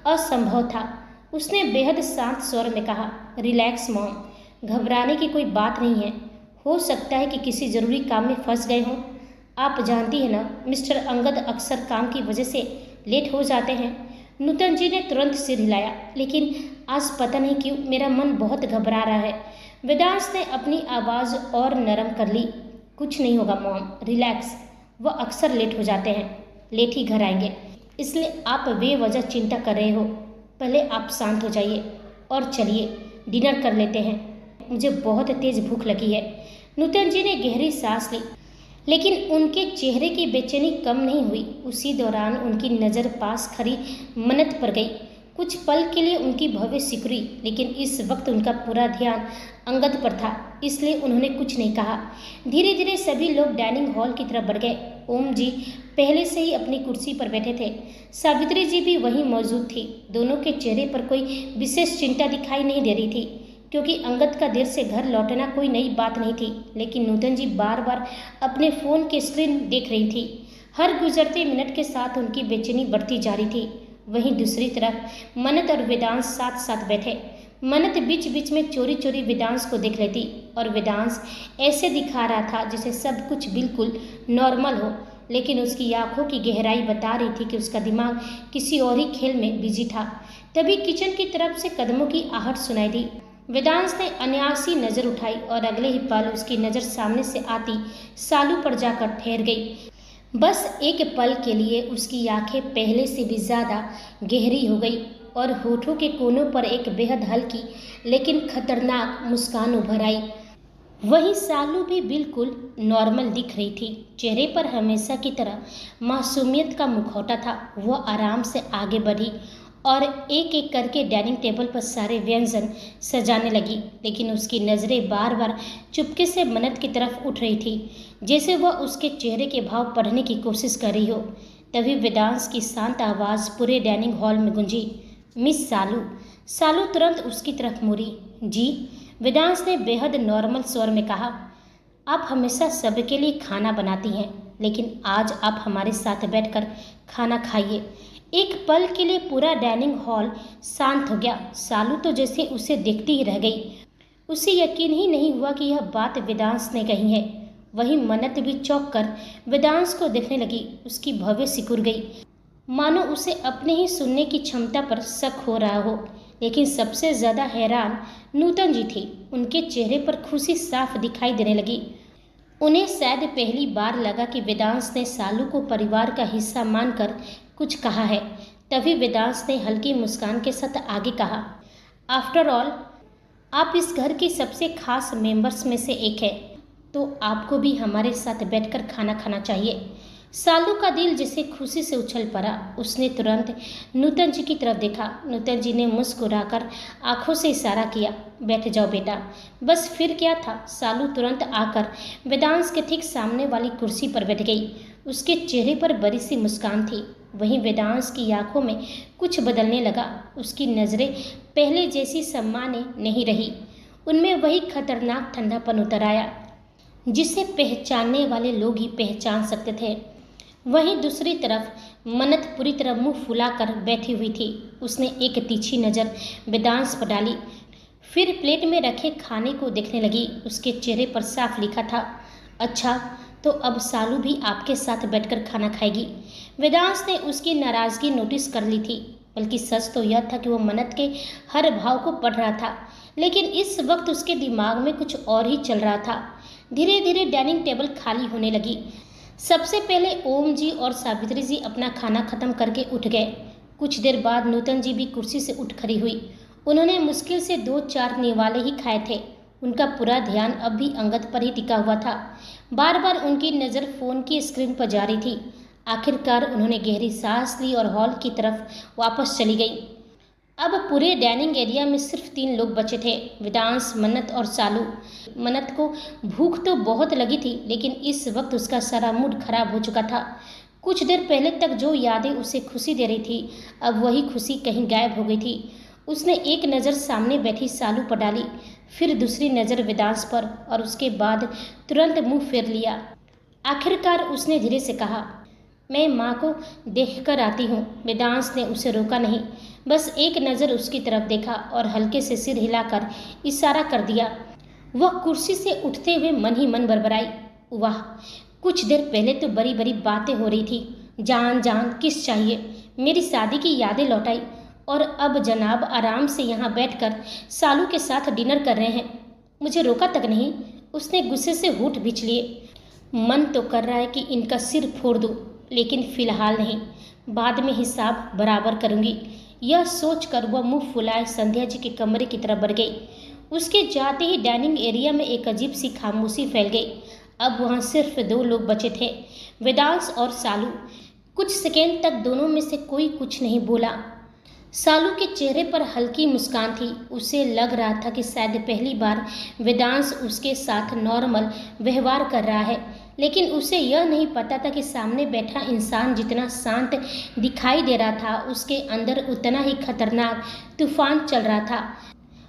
असंभव था। उसने बेहद शांत स्वर में कहा, रिलैक्स मॉम, घबराने की कोई बात नहीं है। हो सकता है कि किसी ज़रूरी काम में फंस गए हों। आप जानती हैं ना, मिस्टर अंगद अक्सर काम की वजह से लेट हो जाते हैं। नूतन जी ने तुरंत सिर हिलाया, लेकिन आज पता नहीं क्यों मेरा मन बहुत घबरा रहा है। वेदांश ने अपनी आवाज़ और नरम कर ली। कुछ नहीं होगा मॉम, रिलैक्स। वह अक्सर लेट हो जाते हैं, लेट ही घर आएंगे, इसलिए आप बेवजह चिंता कर रहे हो। पहले आप शांत हो जाइए और चलिए डिनर कर लेते हैं। मुझे बहुत तेज भूख लगी है। नूतन जी ने गहरी सांस ली, लेकिन उनके चेहरे की बेचैनी कम नहीं हुई। उसी दौरान उनकी नज़र पास खड़ी मन्नत पर गई। कुछ पल के लिए उनकी भव्य सिकुड़ी, लेकिन इस वक्त उनका पूरा ध्यान अंगद पर था, इसलिए उन्होंने कुछ नहीं कहा। धीरे धीरे सभी लोग डाइनिंग हॉल की तरफ बढ़ गए। ओम जी पहले से ही अपनी कुर्सी पर बैठे थे। सावित्री जी भी वहीं मौजूद थी। दोनों के चेहरे पर कोई विशेष चिंता दिखाई नहीं दे रही थी, क्योंकि अंगद का देर से घर लौटना कोई नई बात नहीं थी। लेकिन नूतन जी बार बार अपने फ़ोन की स्क्रीन देख रही थी। हर गुजरते मिनट के साथ उनकी बेचैनी बढ़ती जा रही थी। वहीं दूसरी तरफ मन्नत और वेदांश साथ साथ बैठे। मन्नत बीच बीच में चोरी चोरी वेदांश को देख लेती, और वेदांश ऐसे दिखा रहा था जैसे सब कुछ बिल्कुल नॉर्मल हो, लेकिन उसकी आंखों की गहराई बता रही थी कि उसका दिमाग किसी और ही खेल में बिजी था। तभी किचन की तरफ से कदमों की आहट सुनाई दी। वेदांश ने अनायासी नजर उठाई और अगले ही पल उसकी नज़र सामने से आती सालू पर जाकर ठहर गई। बस एक पल के लिए उसकी आंखें पहले से भी ज़्यादा गहरी हो गई और होठों के कोनों पर एक बेहद हल्की लेकिन खतरनाक मुस्कान उभर आई। वहीं सालू भी बिल्कुल नॉर्मल दिख रही थी। चेहरे पर हमेशा की तरह मासूमियत का मुखौटा था। वह आराम से आगे बढ़ी और एक एक करके डाइनिंग टेबल पर सारे व्यंजन सजाने लगी, लेकिन उसकी नज़रें बार बार चुपके से मन्नत की तरफ उठ रही थी, जैसे वह उसके चेहरे के भाव पढ़ने की कोशिश कर रही हो। तभी वेदांश की शांत आवाज़ पूरे डाइनिंग हॉल में गूंजी, मिस सालू। सालू तुरंत उसकी तरफ मुड़ी। जी, वेदांश ने बेहद नॉर्मल स्वर में कहा, आप हमेशा सबके लिए खाना बनाती हैं, लेकिन आज आप हमारे साथ बैठकर खाना खाइए। एक पल के लिए पूरा डाइनिंग हॉल शांत हो गया। सालू तो जैसे उसे देखती ही रह गई। उसे यकीन ही नहीं हुआ कि यह बात वेदांश ने कही है। वहीं मन्नत भी चौंक कर वेदांश को देखने लगी। उसकी भवें सिकुड़ गई, मानो उसे अपने ही सुनने की क्षमता पर शक हो रहा हो। लेकिन सबसे ज़्यादा हैरान नूतन जी थी। उनके चेहरे पर खुशी साफ दिखाई देने लगी। उन्हें शायद पहली बार लगा कि वेदांश ने सालू को परिवार का हिस्सा मानकर कुछ कहा है। तभी वेदांश ने हल्की मुस्कान के साथ आगे कहा, आफ्टर ऑल आप इस घर के सबसे खास मेंबर्स में से एक है, तो आपको भी हमारे साथ बैठकर खाना खाना चाहिए। सालू का दिल जैसे खुशी से उछल पड़ा। उसने तुरंत नूतन जी की तरफ देखा। नूतन जी ने मुस्कुराकर आंखों से इशारा किया, बैठ जाओ बेटा। बस फिर क्या था, सालू तुरंत आकर वेदांश के ठीक सामने वाली कुर्सी पर बैठ गई। उसके चेहरे पर बड़ी सी मुस्कान थी। वहीं वेदांश की आंखों में कुछ बदलने लगा। उसकी नज़रें पहले जैसी सम्मानी नहीं रही, उनमें वही खतरनाक ठंडापन उतर आया जिसे पहचानने वाले लोग ही पहचान सकते थे। वहीं दूसरी तरफ मन्नत पूरी तरह मुंह फुलाकर बैठी हुई थी। उसने एक तीखी नज़र वेदांश पर डाली, फिर प्लेट में रखे खाने को देखने लगी। उसके चेहरे पर साफ लिखा था, अच्छा तो अब सालू भी आपके साथ बैठकर खाना खाएगी। वेदांश ने उसकी नाराज़गी नोटिस कर ली थी, बल्कि सच तो यह था कि वह मन्नत के हर भाव को पढ़ रहा था, लेकिन इस वक्त उसके दिमाग में कुछ और ही चल रहा था। धीरे धीरे डाइनिंग टेबल खाली होने लगी। सबसे पहले ओम जी और सावित्री जी अपना खाना खत्म करके उठ गए। कुछ देर बाद नूतन जी भी कुर्सी से उठ खड़ी हुई उन्होंने मुश्किल से 2-4 निवाले ही खाए थे। उनका पूरा ध्यान अब भी अंगद पर ही टिका हुआ था। बार बार उनकी नज़र फ़ोन की स्क्रीन पर जा रही थी। आखिरकार उन्होंने गहरी सांस ली और हॉल की तरफ वापस चली गई। अब पूरे डाइनिंग एरिया में सिर्फ 3 लोग बचे थे, वेदांश, मन्नत और सालू। मन्नत को भूख तो बहुत लगी थी, लेकिन इस वक्त उसका सारा मूड खराब हो चुका था। कुछ देर पहले तक जो यादें उसे खुशी दे रही थी, अब वही खुशी कहीं गायब हो गई थी। उसने एक नज़र सामने बैठी सालू पर डाली, फिर दूसरी नज़र वेदांश पर और उसके बाद तुरंत मुंह फेर लिया। आखिरकार उसने धीरे से कहा, मैं माँ को देखकर आती हूँ। वेदांश ने उसे रोका नहीं, बस एक नज़र उसकी तरफ देखा और हल्के से सिर हिलाकर इशारा कर दिया। वह कुर्सी से उठते हुए मन ही मन बड़बड़ाई, वाह, कुछ देर पहले तो बड़ी बड़ी बातें हो रही थी, जान जान किस चाहिए, मेरी शादी की यादें लौटाई, और अब जनाब आराम से यहाँ बैठकर सालू के साथ डिनर कर रहे हैं। मुझे रोका तक नहीं। उसने गुस्से से होंठ बिछ लिए। मन तो कर रहा है कि इनका सिर फोड़ दूँ, लेकिन फिलहाल नहीं, बाद में हिसाब बराबर करूँगी। यह सोचकर वह मुंह फुलाए संध्या जी के कमरे की तरफ बढ़ गई। उसके जाते ही डाइनिंग एरिया में एक अजीब सी खामोशी फैल गई। अब वहाँ सिर्फ 2 लोग बचे थे, वेदांश और सालू। कुछ सेकेंड तक दोनों में से कोई कुछ नहीं बोला। सालू के चेहरे पर हल्की मुस्कान थी। उसे लग रहा था कि शायद पहली बार वेदांश उसके साथ नॉर्मल व्यवहार कर रहा है, लेकिन उसे यह नहीं पता था कि सामने बैठा इंसान जितना शांत दिखाई दे रहा था, उसके अंदर उतना ही खतरनाक तूफान चल रहा था।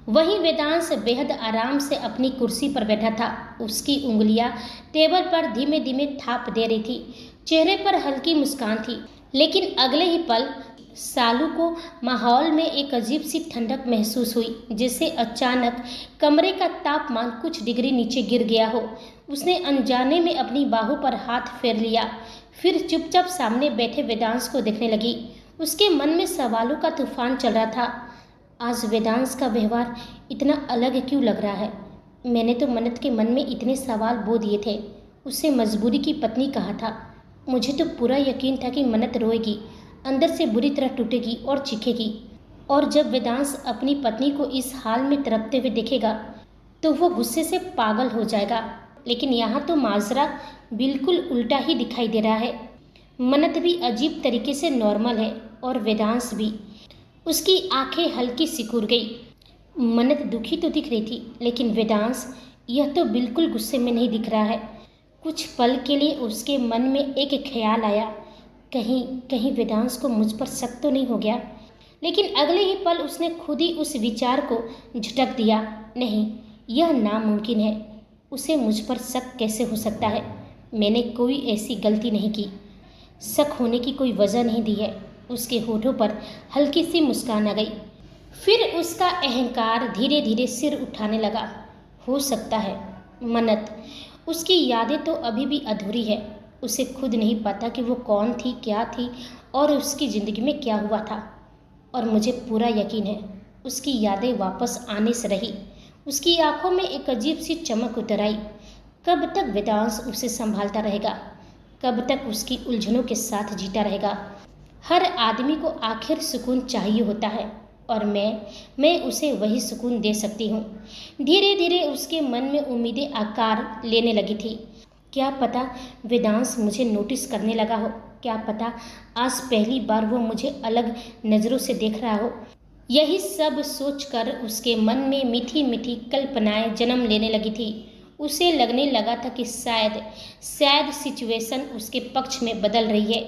वहीं वेदांश बेहद आराम से अपनी कुर्सी पर बैठा था। उसकी उंगलियां टेबल पर धीमे धीमे थाप दे रही थी। चेहरे पर हल्की मुस्कान थी, लेकिन अगले ही पल सालू को माहौल में एक अजीब सी ठंडक महसूस हुई, जैसे अचानक कमरे का तापमान कुछ डिग्री नीचे गिर गया हो। उसने अनजाने में अपनी बाहों पर हाथ फेर लिया, फिर चुपचाप सामने बैठे वेदांश को देखने लगी। उसके मन में सवालों का तूफान चल रहा था। आज वेदांश का व्यवहार इतना अलग क्यों लग रहा है? मैंने तो मन्नत के मन में इतने सवाल बो दिए थे। उसे मजबूरी की पत्नी कहा था। मुझे तो पूरा यकीन था कि मन्नत रोएगी, अंदर से बुरी तरह टूटेगी और चीखेगी, और जब वेदांश अपनी पत्नी को इस हाल में तड़पते हुए देखेगा तो वो गुस्से से पागल हो जाएगा। लेकिन यहाँ तो माजरा बिल्कुल उल्टा ही दिखाई दे रहा है। मन्नत भी अजीब तरीके से नॉर्मल है और वेदांश भी। उसकी आंखें हल्की सिकुड़ गई। मन्नत दुखी तो दिख रही थी, लेकिन वेदांश यह तो बिल्कुल गुस्से में नहीं दिख रहा है। कुछ पल के लिए उसके मन में एक ख्याल आया, कहीं कहीं वेदांश को मुझ पर शक तो नहीं हो गया। लेकिन अगले ही पल उसने खुद ही उस विचार को झटक दिया, नहीं, यह नामुमकिन है। उसे मुझ पर शक कैसे हो सकता है? मैंने कोई ऐसी गलती नहीं की। शक होने की कोई वजह नहीं दी है। उसके होठों पर हल्की सी मुस्कान आ गई। फिर उसका अहंकार धीरे धीरे सिर उठाने लगा। हो सकता है मन्नत, उसकी यादें तो अभी भी अधूरी है। उसे खुद नहीं पता कि वो कौन थी, क्या थी और उसकी ज़िंदगी में क्या हुआ था। और मुझे पूरा यकीन है उसकी यादें वापस आने से रही। उसकी आंखों में एक अजीब सी चमक उतर आई। कब तक वेदांश उसे संभालता रहेगा? कब तक उसकी उलझनों के साथ जीता रहेगा? हर आदमी को आखिर सुकून चाहिए होता है, और मैं उसे वही सुकून दे सकती हूँ। धीरे धीरे उसके मन में उम्मीदें आकार लेने लगी थी। क्या पता वेदांश मुझे नोटिस करने लगा हो, क्या पता आज पहली बार वो मुझे अलग नज़रों से देख रहा हो। यही सब सोचकर उसके मन में मीठी मीठी कल्पनाएं जन्म लेने लगी थी। उसे लगने लगा था कि शायद सिचुएशन उसके पक्ष में बदल रही है।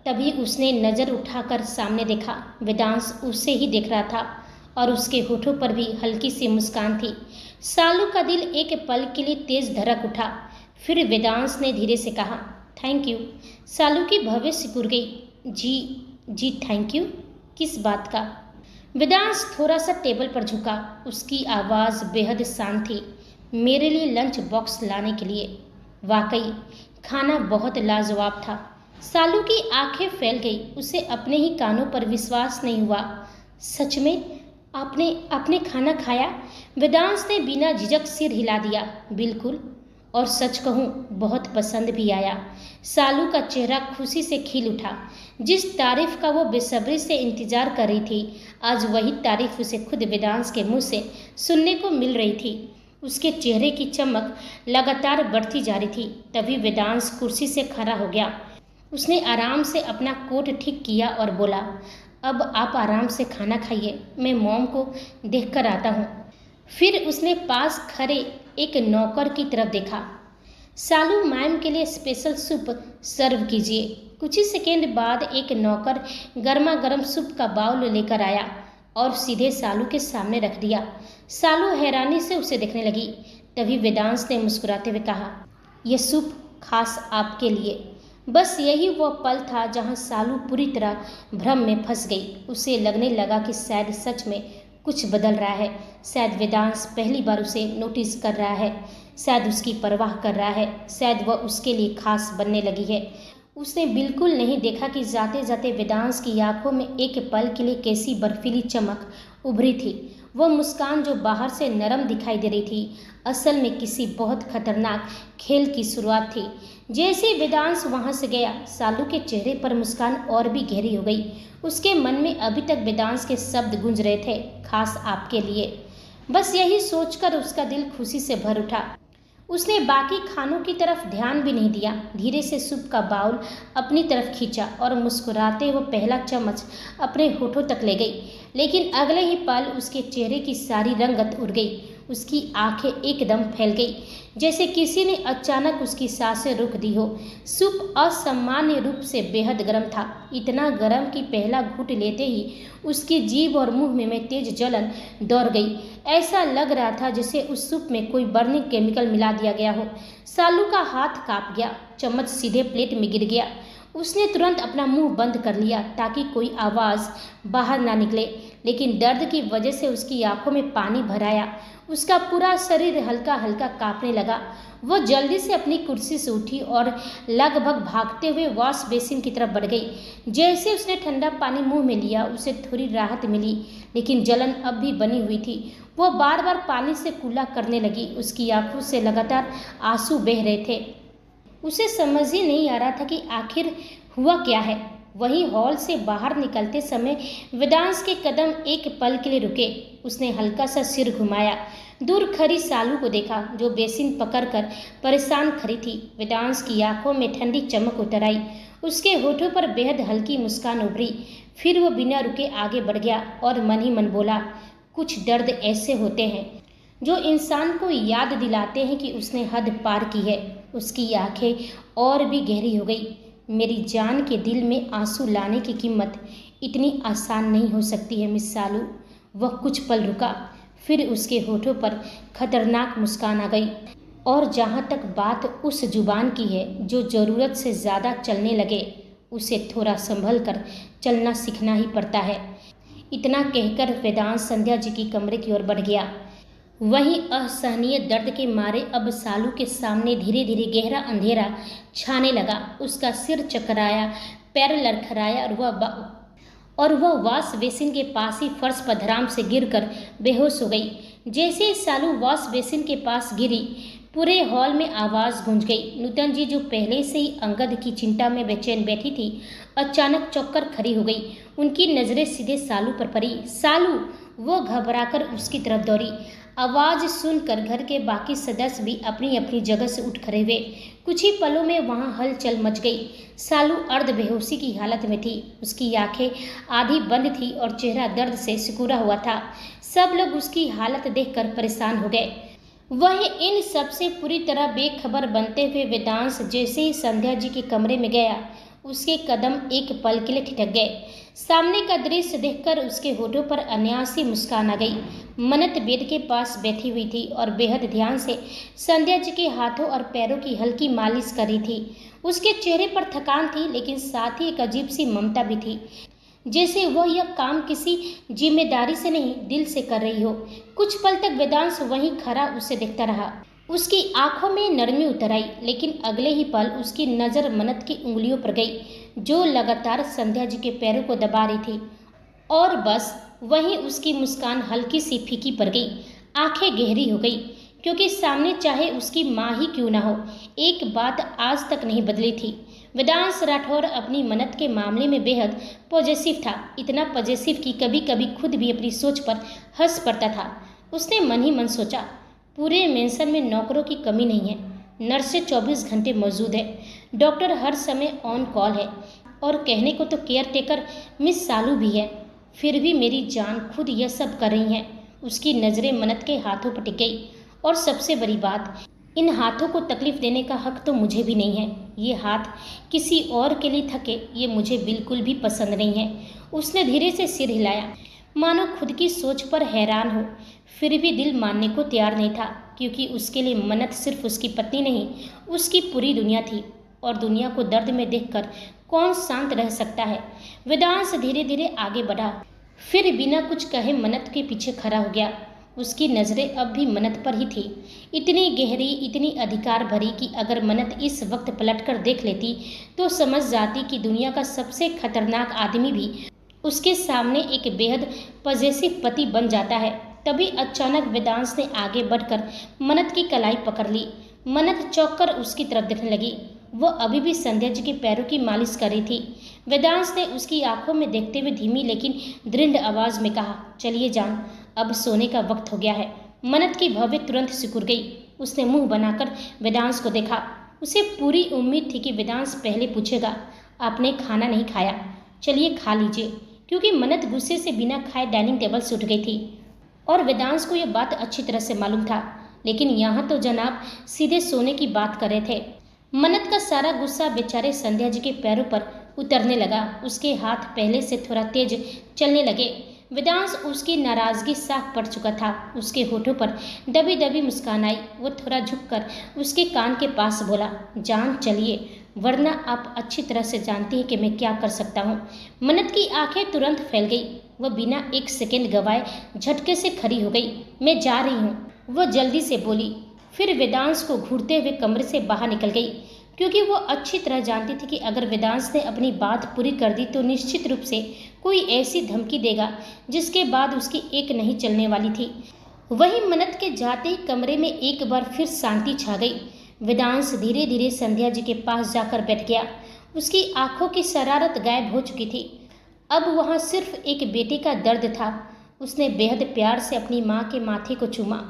तभी उसने नज़र उठाकर सामने देखा। वेदांश उसे ही देख रहा था और उसके होठों पर भी हल्की सी मुस्कान थी। सालू का दिल एक पल के लिए तेज धड़क उठा। फिर वेदांश ने धीरे से कहा, थैंक यू। सालू की भवें सिकुड़ गई। जी थैंक यू, किस बात का? वेदांश थोड़ा सा टेबल पर झुका। उसकी आवाज़ बेहद शांत थी। मेरे लिए लंच बॉक्स लाने के लिए। वाकई खाना बहुत लाजवाब था। सालू की आंखें फैल गई। उसे अपने ही कानों पर विश्वास नहीं हुआ। सच में आपने खाना खाया? वेदांश ने बिना झिझक सिर हिला दिया। बिल्कुल। और सच कहूँ बहुत पसंद भी आया। सालू का चेहरा खुशी से खिल उठा। जिस तारीफ का वो बेसब्री से इंतजार कर रही थी, आज वही तारीफ उसे खुद वेदांश के मुंह से सुनने को मिल रही थी। उसके चेहरे की चमक लगातार बढ़ती जा रही थी। तभी वेदांश कुर्सी से खड़ा हो गया। उसने आराम से अपना कोट ठीक किया और बोला, अब आप आराम से खाना खाइए, मैं मॉम को देख कर आता हूँ। फिर उसने पास खड़े एक नौकर की तरफ देखा। सालू मैम के लिए स्पेशल सूप सर्व कीजिए। कुछ ही सेकेंड बाद एक नौकर गर्मा गर्म सूप का बाउल लेकर आया और सीधे सालू के सामने रख दिया। सालू हैरानी से उसे देखने लगी। तभी वेदांश ने मुस्कुराते हुए कहा, यह सूप खास आपके लिए। बस यही वह पल था जहां सालू पूरी तरह भ्रम में फंस गई। उसे लगने लगा कि शायद सच में कुछ बदल रहा है। शायद वेदांश पहली बार उसे नोटिस कर रहा है, शायद उसकी परवाह कर रहा है, शायद वह उसके लिए खास बनने लगी है। उसने बिल्कुल नहीं देखा कि जाते जाते वेदांश की आंखों में एक पल के लिए कैसी बर्फीली चमक उभरी थी। वह मुस्कान जो बाहर से नरम दिखाई दे रही थी, असल में किसी बहुत खतरनाक खेल की शुरुआत थी। जैसे वेदांश वहां से गया, सालू के चेहरे पर मुस्कान और भी गहरी हो गई। उसके मन में अभी तक वेदांश के शब्द गूंज रहे थे, खास आपके लिए। बस यही सोचकर उसका दिल खुशी से भर उठा। उसने बाकी खानों की तरफ ध्यान भी नहीं दिया। धीरे से सूप का बाउल अपनी तरफ खींचा और मुस्कुराते हुए पहला चम्मच अपने होठों तक ले गई। लेकिन अगले ही पल उसके चेहरे की सारी रंगत उड़ गई। उसकी आंखें एकदम फैल गई, जैसे किसी ने अचानक उसकी सांसें रोक दी हो। सूप असामान्य रूप से बेहद गर्म था, इतना गर्म कि पहला घूंट लेते ही उसकी जीभ और मुंह में तेज जलन दौड़ गई। ऐसा लग रहा था जैसे उस सूप में कोई बर्निंग केमिकल मिला दिया गया हो। सालू का हाथ कांप गया, चम्मच सीधे प्लेट में गिर गया। उसने तुरंत अपना मुंह बंद कर लिया ताकि कोई आवाज़ बाहर ना निकले, लेकिन दर्द की वजह से उसकी आंखों में पानी भर आया। उसका पूरा शरीर हल्का हल्का कांपने लगा। वह जल्दी से अपनी कुर्सी से उठी और लगभग भागते हुए वॉश बेसिन की तरफ बढ़ गई। जैसे उसने ठंडा पानी मुंह में लिया, उसे थोड़ी राहत मिली, लेकिन जलन अब भी बनी हुई थी। वह बार बार पानी से कुल्ला करने लगी। उसकी आंखों से लगातार आंसू बह रहे थे। उसे समझ ही नहीं आ रहा था कि आखिर हुआ क्या है। वहीं हॉल से बाहर निकलते समय वेदांश के कदम एक पल के लिए रुके। उसने हल्का सा सिर घुमाया, दूर खड़ी सालू को देखा जो बेसिन पकड़कर परेशान खड़ी थी। वेदांश की आंखों में ठंडी चमक उतर आई। उसके होठों पर बेहद हल्की मुस्कान उभरी। फिर वो बिना रुके आगे बढ़ गया और मन ही मन बोला, कुछ दर्द ऐसे होते हैं जो इंसान को याद दिलाते हैं कि उसने हद पार की है। उसकी आंखें और भी गहरी हो गई। मेरी जान के दिल में आंसू लाने की कीमत इतनी आसान नहीं हो सकती है मिस सालू। वह कुछ पल रुका, फिर उसके होठों पर खतरनाक मुस्कान आ गई। और जहाँ तक बात उस जुबान की है जो ज़रूरत से ज़्यादा चलने लगे, उसे थोड़ा संभल कर चलना सीखना ही पड़ता है। इतना कहकर वेदांश संध्या जी की कमरे की ओर बढ़ गया। वहीं असहनीय दर्द के मारे अब सालू के सामने धीरे धीरे गहरा अंधेरा छाने लगा। उसका सिर चकराया, पैर लड़खड़ाया और वह वॉश बेसिन के पास ही फर्श पर धड़ाम से गिरकर बेहोश हो गई। जैसे ही सालू वॉश बेसिन के पास गिरी, पूरे हॉल में आवाज़ गूंज गई। नूतन जी जो पहले से ही अंगद की चिंता में बेचैन बैठी थी, अचानक चौंक खड़ी हो गई। उनकी नज़रें सीधे सालू पर पड़ी। सालू! वो घबराकर उसकी तरफ दौड़ी। आवाज़ सुनकर घर के बाकी सदस्य भी अपनी अपनी जगह से उठ खड़े हुए। कुछ ही पलों में वहां हलचल मच गई। सालू अर्ध बेहोशी की हालत में थी। उसकी आंखें आधी बंद थी और चेहरा दर्द से सिकुड़ा हुआ था। सब लोग उसकी हालत देखकर परेशान हो गए। वह इन सबसे पूरी तरह बेखबर बनते हुए वेदांश जैसे ही संध्या जी के कमरे में गया, उसके कदम एक पल के लिए ठिठक गए। सामने का दृश्य देखकर उसके होठों पर अनायासी मुस्कान आ गई। मन्नत बेड के पास बैठी हुई थी और बेहद ध्यान से संध्या जी के हाथों और पैरों की हल्की मालिश कर रही थी। उसके चेहरे पर थकान थी, लेकिन साथ ही एक अजीब सी ममता भी थी, जैसे वह यह काम किसी जिम्मेदारी से नहीं, दिल से कर रही हो। कुछ पल तक वेदांश वहीं खड़ा उसे देखता रहा। उसकी आंखों में नरमी उतर आई, लेकिन अगले ही पल उसकी नज़र मन्नत की उंगलियों पर गई, जो लगातार संध्या जी के पैरों को दबा रही थी। और बस वहीं उसकी मुस्कान हल्की सी फीकी पड़ गई। आंखें गहरी हो गई। क्योंकि सामने चाहे उसकी माँ ही क्यों ना हो, एक बात आज तक नहीं बदली थी। वेदांश राठौर अपनी मन्नत के मामले में बेहद पॉजिटिव था, इतना पॉजिटिव कि कभी कभी खुद भी अपनी सोच पर हंस पड़ता था। उसने मन ही मन सोचा, पूरे मेंशन में नौकरों की कमी नहीं है, नर्सें 24 घंटे मौजूद है, डॉक्टर हर समय ऑन कॉल है, और कहने को तो केयर टेकर मिस सालू भी है। फिर भी मेरी जान खुद यह सब कर रही हैं। उसकी नज़रें मन्नत के हाथों पर टिक गई। और सबसे बड़ी बात, इन हाथों को तकलीफ देने का हक तो मुझे भी नहीं है। ये हाथ किसी और के लिए थके, ये मुझे बिल्कुल भी पसंद नहीं है। उसने धीरे से सिर हिलाया, मानो खुद की सोच पर हैरान हो, फिर भी दिल मानने को तैयार नहीं था, क्योंकि उसके लिए मन्नत सिर्फ उसकी पत्नी नहीं, उसकी पूरी दुनिया थी। और दुनिया को दर्द में देखकर कौन शांत रह सकता है। वेदांश धीरे धीरे आगे बढ़ा, फिर बिना कुछ कहे मन्नत के पीछे खड़ा हो गया। उसकी नज़रें अब भी मन्नत पर ही थी, इतनी गहरी, इतनी अधिकार भरी कि अगर मन्नत इस वक्त पलटकर देख लेती तो समझ जाती कि दुनिया का सबसे खतरनाक आदमी भी उसके सामने एक बेहद पॉजिटिव पति बन जाता है। तभी अचानक वेदांश ने आगे बढ़कर मन्नत की कलाई पकड़ ली। मन्नत चौंक कर उसकी तरफ देखने लगी। वह अभी भी संध्या जी के पैरों की मालिश कर रही थी। वेदांश ने उसकी आंखों में देखते हुए धीमी लेकिन दृढ़ आवाज में कहा, चलिए जान, अब सोने का वक्त हो गया है। मन्नत की भव्य तुरंत सिकुड़ गई। उसने मुंह बनाकर वेदांश को देखा। उसे पूरी उम्मीद थी कि वेदांश पहले पूछेगा, आपने खाना नहीं खाया, चलिए खा लीजिए, क्योंकि मन्नत गुस्से से बिना खाए डाइनिंग टेबल से उठ गई थी। और वेदांश को यह बात अच्छी तरह से मालूम था, लेकिन यहाँ तो जनाब सीधे सोने की बात कर रहे थे। मन्नत का सारा गुस्सा बेचारे संध्या जी के पैरों पर उतरने लगा। उसके हाथ पहले से थोड़ा तेज चलने लगे। वेदांश उसकी नाराजगी साफ पड़ चुका था। उसके होठों पर दबी दबी मुस्कान आई। वो थोड़ा झुककर उसके कान के पास बोला, जान चलिए, वरना आप अच्छी तरह से जानती हैं कि मैं क्या कर सकता हूँ। मन्नत की आंखें तुरंत फैल गई। वह बिना एक सेकंड गवाए झटके से खड़ी हो गई। मैं जा रही हूँ, वह जल्दी से बोली। फिर वेदांश को घूरते हुए कमरे से बाहर निकल गई, क्योंकि वो अच्छी तरह जानती थी कि अगर वेदांश ने अपनी बात पूरी कर दी तो निश्चित रूप से कोई ऐसी धमकी देगा जिसके बाद उसकी एक नहीं चलने वाली थी। वही मन्नत के जाते ही कमरे में एक बार फिर शांति छा गई। वेदांश धीरे धीरे संध्या जी के पास जाकर बैठ गया। उसकी आंखों की शरारत गायब हो चुकी थी। अब वहाँ सिर्फ एक बेटे का दर्द था। उसने बेहद प्यार से अपनी माँ के माथे को चूमा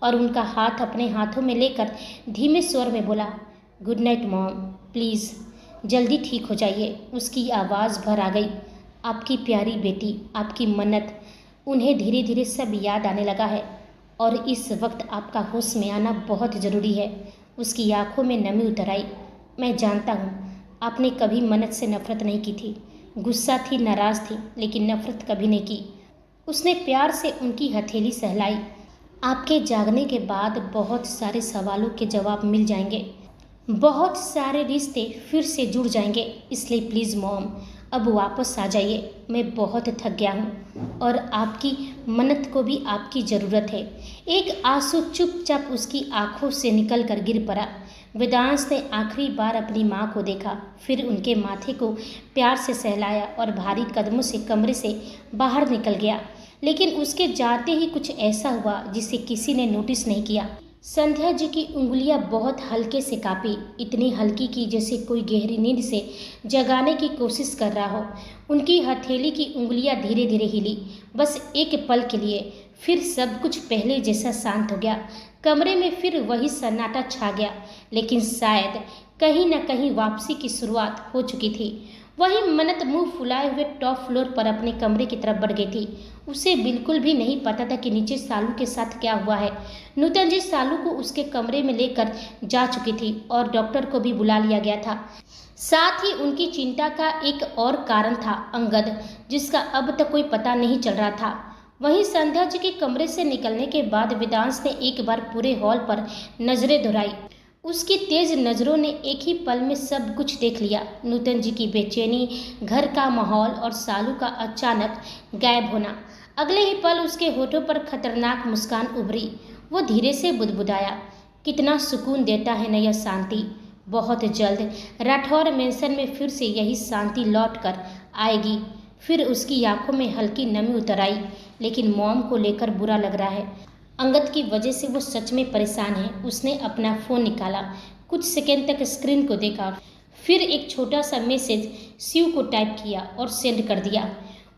और उनका हाथ अपने हाथों में लेकर धीमे स्वर में बोला, गुड नाइट मॉम, प्लीज़ जल्दी ठीक हो जाइए। उसकी आवाज़ भर आ गई। आपकी प्यारी बेटी, आपकी मन्नत, उन्हें धीरे धीरे सब याद आने लगा है और इस वक्त आपका होश में आना बहुत ज़रूरी है। उसकी आंखों में नमी उतर आई। मैं जानता हूँ आपने कभी मन्नत से नफरत नहीं की थी, गुस्सा थी, नाराज़ थी, लेकिन नफरत कभी नहीं की। उसने प्यार से उनकी हथेली सहलाई। आपके जागने के बाद बहुत सारे सवालों के जवाब मिल जाएंगे, बहुत सारे रिश्ते फिर से जुड़ जाएंगे। इसलिए प्लीज़ मॉम, अब वापस आ जाइए। मैं बहुत थक गया हूँ और आपकी मन्नत को भी आपकी ज़रूरत है। एक आंसू चुपचाप उसकी आंखों से निकल कर गिर पड़ा। वेदांश ने आखिरी बार अपनी माँ को देखा, फिर उनके माथे को प्यार से सहलाया और भारी कदमों से कमरे से बाहर निकल गया। लेकिन उसके जाते ही कुछ ऐसा हुआ जिसे किसी ने नोटिस नहीं किया। संध्या जी की उंगलियां बहुत हल्के से कांपी, इतनी हल्की कि जैसे कोई गहरी नींद से जगाने की कोशिश कर रहा हो। उनकी हथेली की उंगलियां धीरे धीरे हिली, बस एक पल के लिए। फिर सब कुछ पहले जैसा शांत हो गया। कमरे में फिर वही सन्नाटा छा गया, लेकिन शायद कहीं न कहीं वापसी की शुरुआत हो चुकी थी। वही मन्नत मुंह फुलाए हुए टॉप फ्लोर पर अपने कमरे की तरफ बढ़ गई थी। उसे बिल्कुल भी नहीं पता था कि नीचे सालू के साथ क्या हुआ है। नूतन जी सालू को उसके कमरे में लेकर जा चुकी थी और डॉक्टर को भी बुला लिया गया था। साथ ही उनकी चिंता का एक और कारण था, अंगद, जिसका अब तक कोई पता नहीं चल रहा था। वहीं संध्या जी के कमरे से निकलने के बाद वेदांश ने एक बार पूरे हॉल पर नजरें दौड़ाई। उसकी तेज नज़रों ने एक ही पल में सब कुछ देख लिया। नूतन जी की बेचैनी, घर का माहौल और सालू का अचानक गायब होना। अगले ही पल उसके होठों पर खतरनाक मुस्कान उभरी। वो धीरे से बुदबुदाया, कितना सुकून देता है न यह शांति। बहुत जल्द राठौर मेंशन में फिर से यही शांति लौट कर आएगी। फिर उसकी आंखों में हल्की नमी उतर आई, लेकिन मॉम को लेकर बुरा लग रहा है। अंगद की वजह से वो सच में परेशान है। उसने अपना फ़ोन निकाला, कुछ सेकंड तक स्क्रीन को देखा, फिर एक छोटा सा मैसेज शिव को टाइप किया और सेंड कर दिया।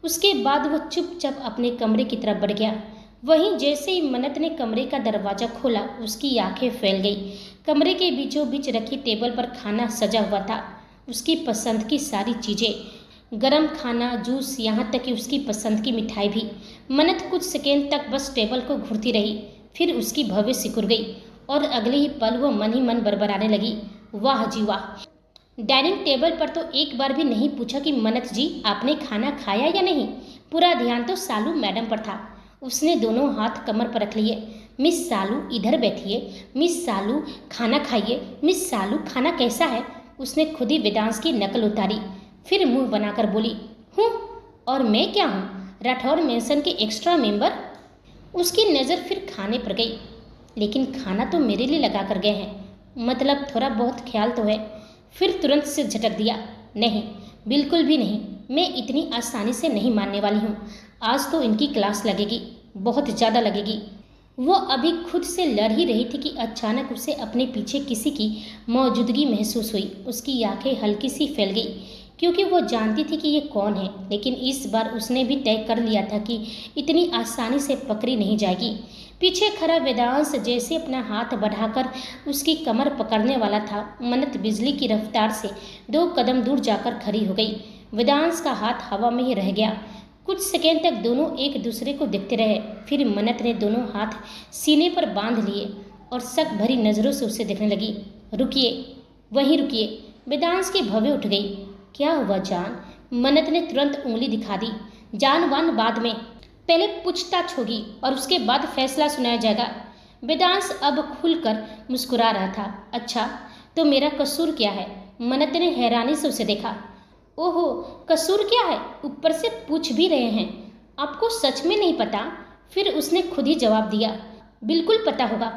उसके बाद वो चुपचाप अपने कमरे की तरफ बढ़ गया। वहीं जैसे ही मन्नत ने कमरे का दरवाज़ा खोला, उसकी आंखें फैल गई। कमरे के बीचों बीच रखी टेबल पर खाना सजा हुआ था, उसकी पसंद की सारी चीज़ें, गरम खाना, जूस, यहाँ तक कि उसकी पसंद की मिठाई भी। मन्नत कुछ सेकेंड तक बस टेबल को घूरती रही, फिर उसकी भवें सिकुड़ गई और अगले ही पल वो मन ही मन बड़बड़ाने लगी, वाह जी वाह। डाइनिंग टेबल पर तो एक बार भी नहीं पूछा कि मन्नत जी आपने खाना खाया या नहीं। पूरा ध्यान तो सालू मैडम पर था। उसने दोनों हाथ कमर पर रख लिए। मिस सालू इधर बैठिए, मिस सालू खाना खाइए, मिस सालू खाना कैसा है। उसने खुद ही वेदांश की नकल उतारी, फिर मुंह बनाकर बोली, हूँ और मैं क्या हूँ, राठौर मेंशन के एक्स्ट्रा मेंबर। उसकी नज़र फिर खाने पर गई, लेकिन खाना तो मेरे लिए लगा कर गए हैं, मतलब थोड़ा बहुत ख्याल तो है। फिर तुरंत से झटक दिया, नहीं बिल्कुल भी नहीं, मैं इतनी आसानी से नहीं मानने वाली हूँ। आज तो इनकी क्लास लगेगी, बहुत ज़्यादा लगेगी। वो अभी खुद से लड़ ही रही थी कि अचानक उसे अपने पीछे किसी की मौजूदगी महसूस हुई। उसकी आंखें हल्की सी फैल गई, क्योंकि वो जानती थी कि ये कौन है, लेकिन इस बार उसने भी तय कर लिया था कि इतनी आसानी से पकड़ी नहीं जाएगी। पीछे खड़ा वेदांश जैसे अपना हाथ बढ़ाकर उसकी कमर पकड़ने वाला था, मन्नत बिजली की रफ्तार से 2 कदम दूर जाकर खड़ी हो गई। वेदांश का हाथ हवा में ही रह गया। कुछ सेकंड तक दोनों एक दूसरे को देखते रहे, फिर मन्नत ने दोनों हाथ सीने पर बांध लिए और शक भरी नज़रों से उसे देखने लगी। रुकिए, वहीं रुकिए। वेदांश की भवें उठ गई। क्या हुआ जान? मन्नत ने तुरंत उंगली दिखा दी। जान वान बाद में, पहले पूछताछ होगी और उसके बाद फैसला सुनाया जाएगा। वेदांश अब खुलकर मुस्कुरा रहा था। अच्छा तो मेरा कसूर क्या है? मन्नत ने हैरानी से उसे देखा। ओहो, कसूर क्या है? ऊपर से पूछ भी रहे हैं, आपको सच में नहीं पता? फिर उसने खुद ही जवाब दिया, बिल्कुल पता होगा,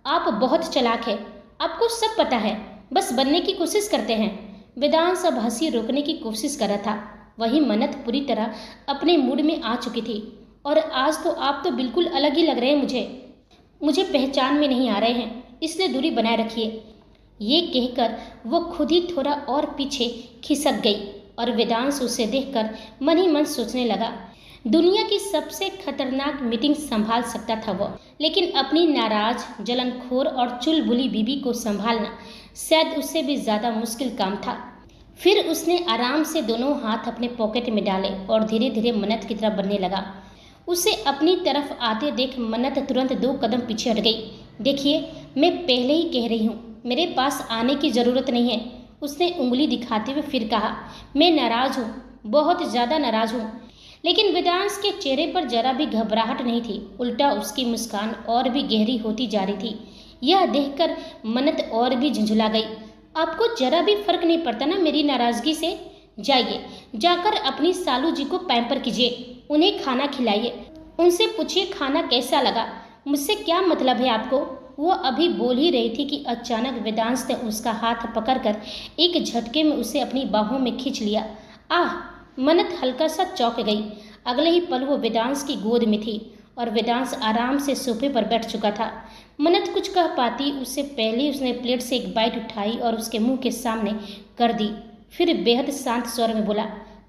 आप बहुत चालाक है, आपको सब पता है, बस बनने की कोशिश करते हैं। वेदांश अब हंसी रोकने की कोशिश कर रहा था। वही मन्नत पूरी तरह अपने मूड में आ चुकी थी। और आज तो आप तो बिल्कुल अलग ही लग रहे हैं, मुझे पहचान में नहीं आ रहे हैं, इसलिए दूरी बनाए रखिए। ये कहकर वो खुद ही थोड़ा और पीछे खिसक गई और वेदांश उसे देखकर मन ही मन सोचने लगा, दुनिया की सबसे खतरनाक मीटिंग संभाल सकता था वो, लेकिन अपनी नाराज, जलनखोर और चुलबुली बीबी को संभालना शायद उससे भी ज़्यादा मुश्किल काम था। फिर उसने आराम से दोनों हाथ अपने पॉकेट में डाले और धीरे धीरे मन्नत की तरफ बढ़ने लगा। उसे अपनी तरफ आते देख मन्नत तुरंत 2 कदम पीछे हट गई। देखिए, मैं पहले ही कह रही हूँ, मेरे पास आने की ज़रूरत नहीं है। उसने उंगली दिखाते हुए फिर कहा, मैं नाराज़ हूँ, बहुत ज़्यादा नाराज़ हूँ। लेकिन वेदांश के चेहरे पर जरा भी घबराहट नहीं थी, उल्टा उसकी मुस्कान और भी गहरी होती जा रही थी। यह देखकर मन्नत और भी झुंझुला गई। आपको जरा भी फर्क नहीं पड़ता ना मेरी नाराज़गी से? जाइए, जाकर अपनी सालू जी को पैम्पर कीजिए, उन्हें खाना खिलाइए, उनसे पूछिए खाना कैसा लगा, मुझसे क्या मतलब है आपको? वो अभी बोल ही रही थी कि अचानक वेदांश ने उसका हाथ पकड़कर एक झटके में उसे अपनी बाहों में खींच लिया। आह! मन्नत हल्का सा चौंक गई। अगले ही पल वो वेदांश की गोद में थी और वेदांश आराम से सोफे पर बैठ चुका था। मन्नत कुछ कह पाती उससे पहले उसने प्लेट से एक बाइट उठाई और उसके मुंह के सामने कर दी। फिर बेहद शांत स्वर में बोला,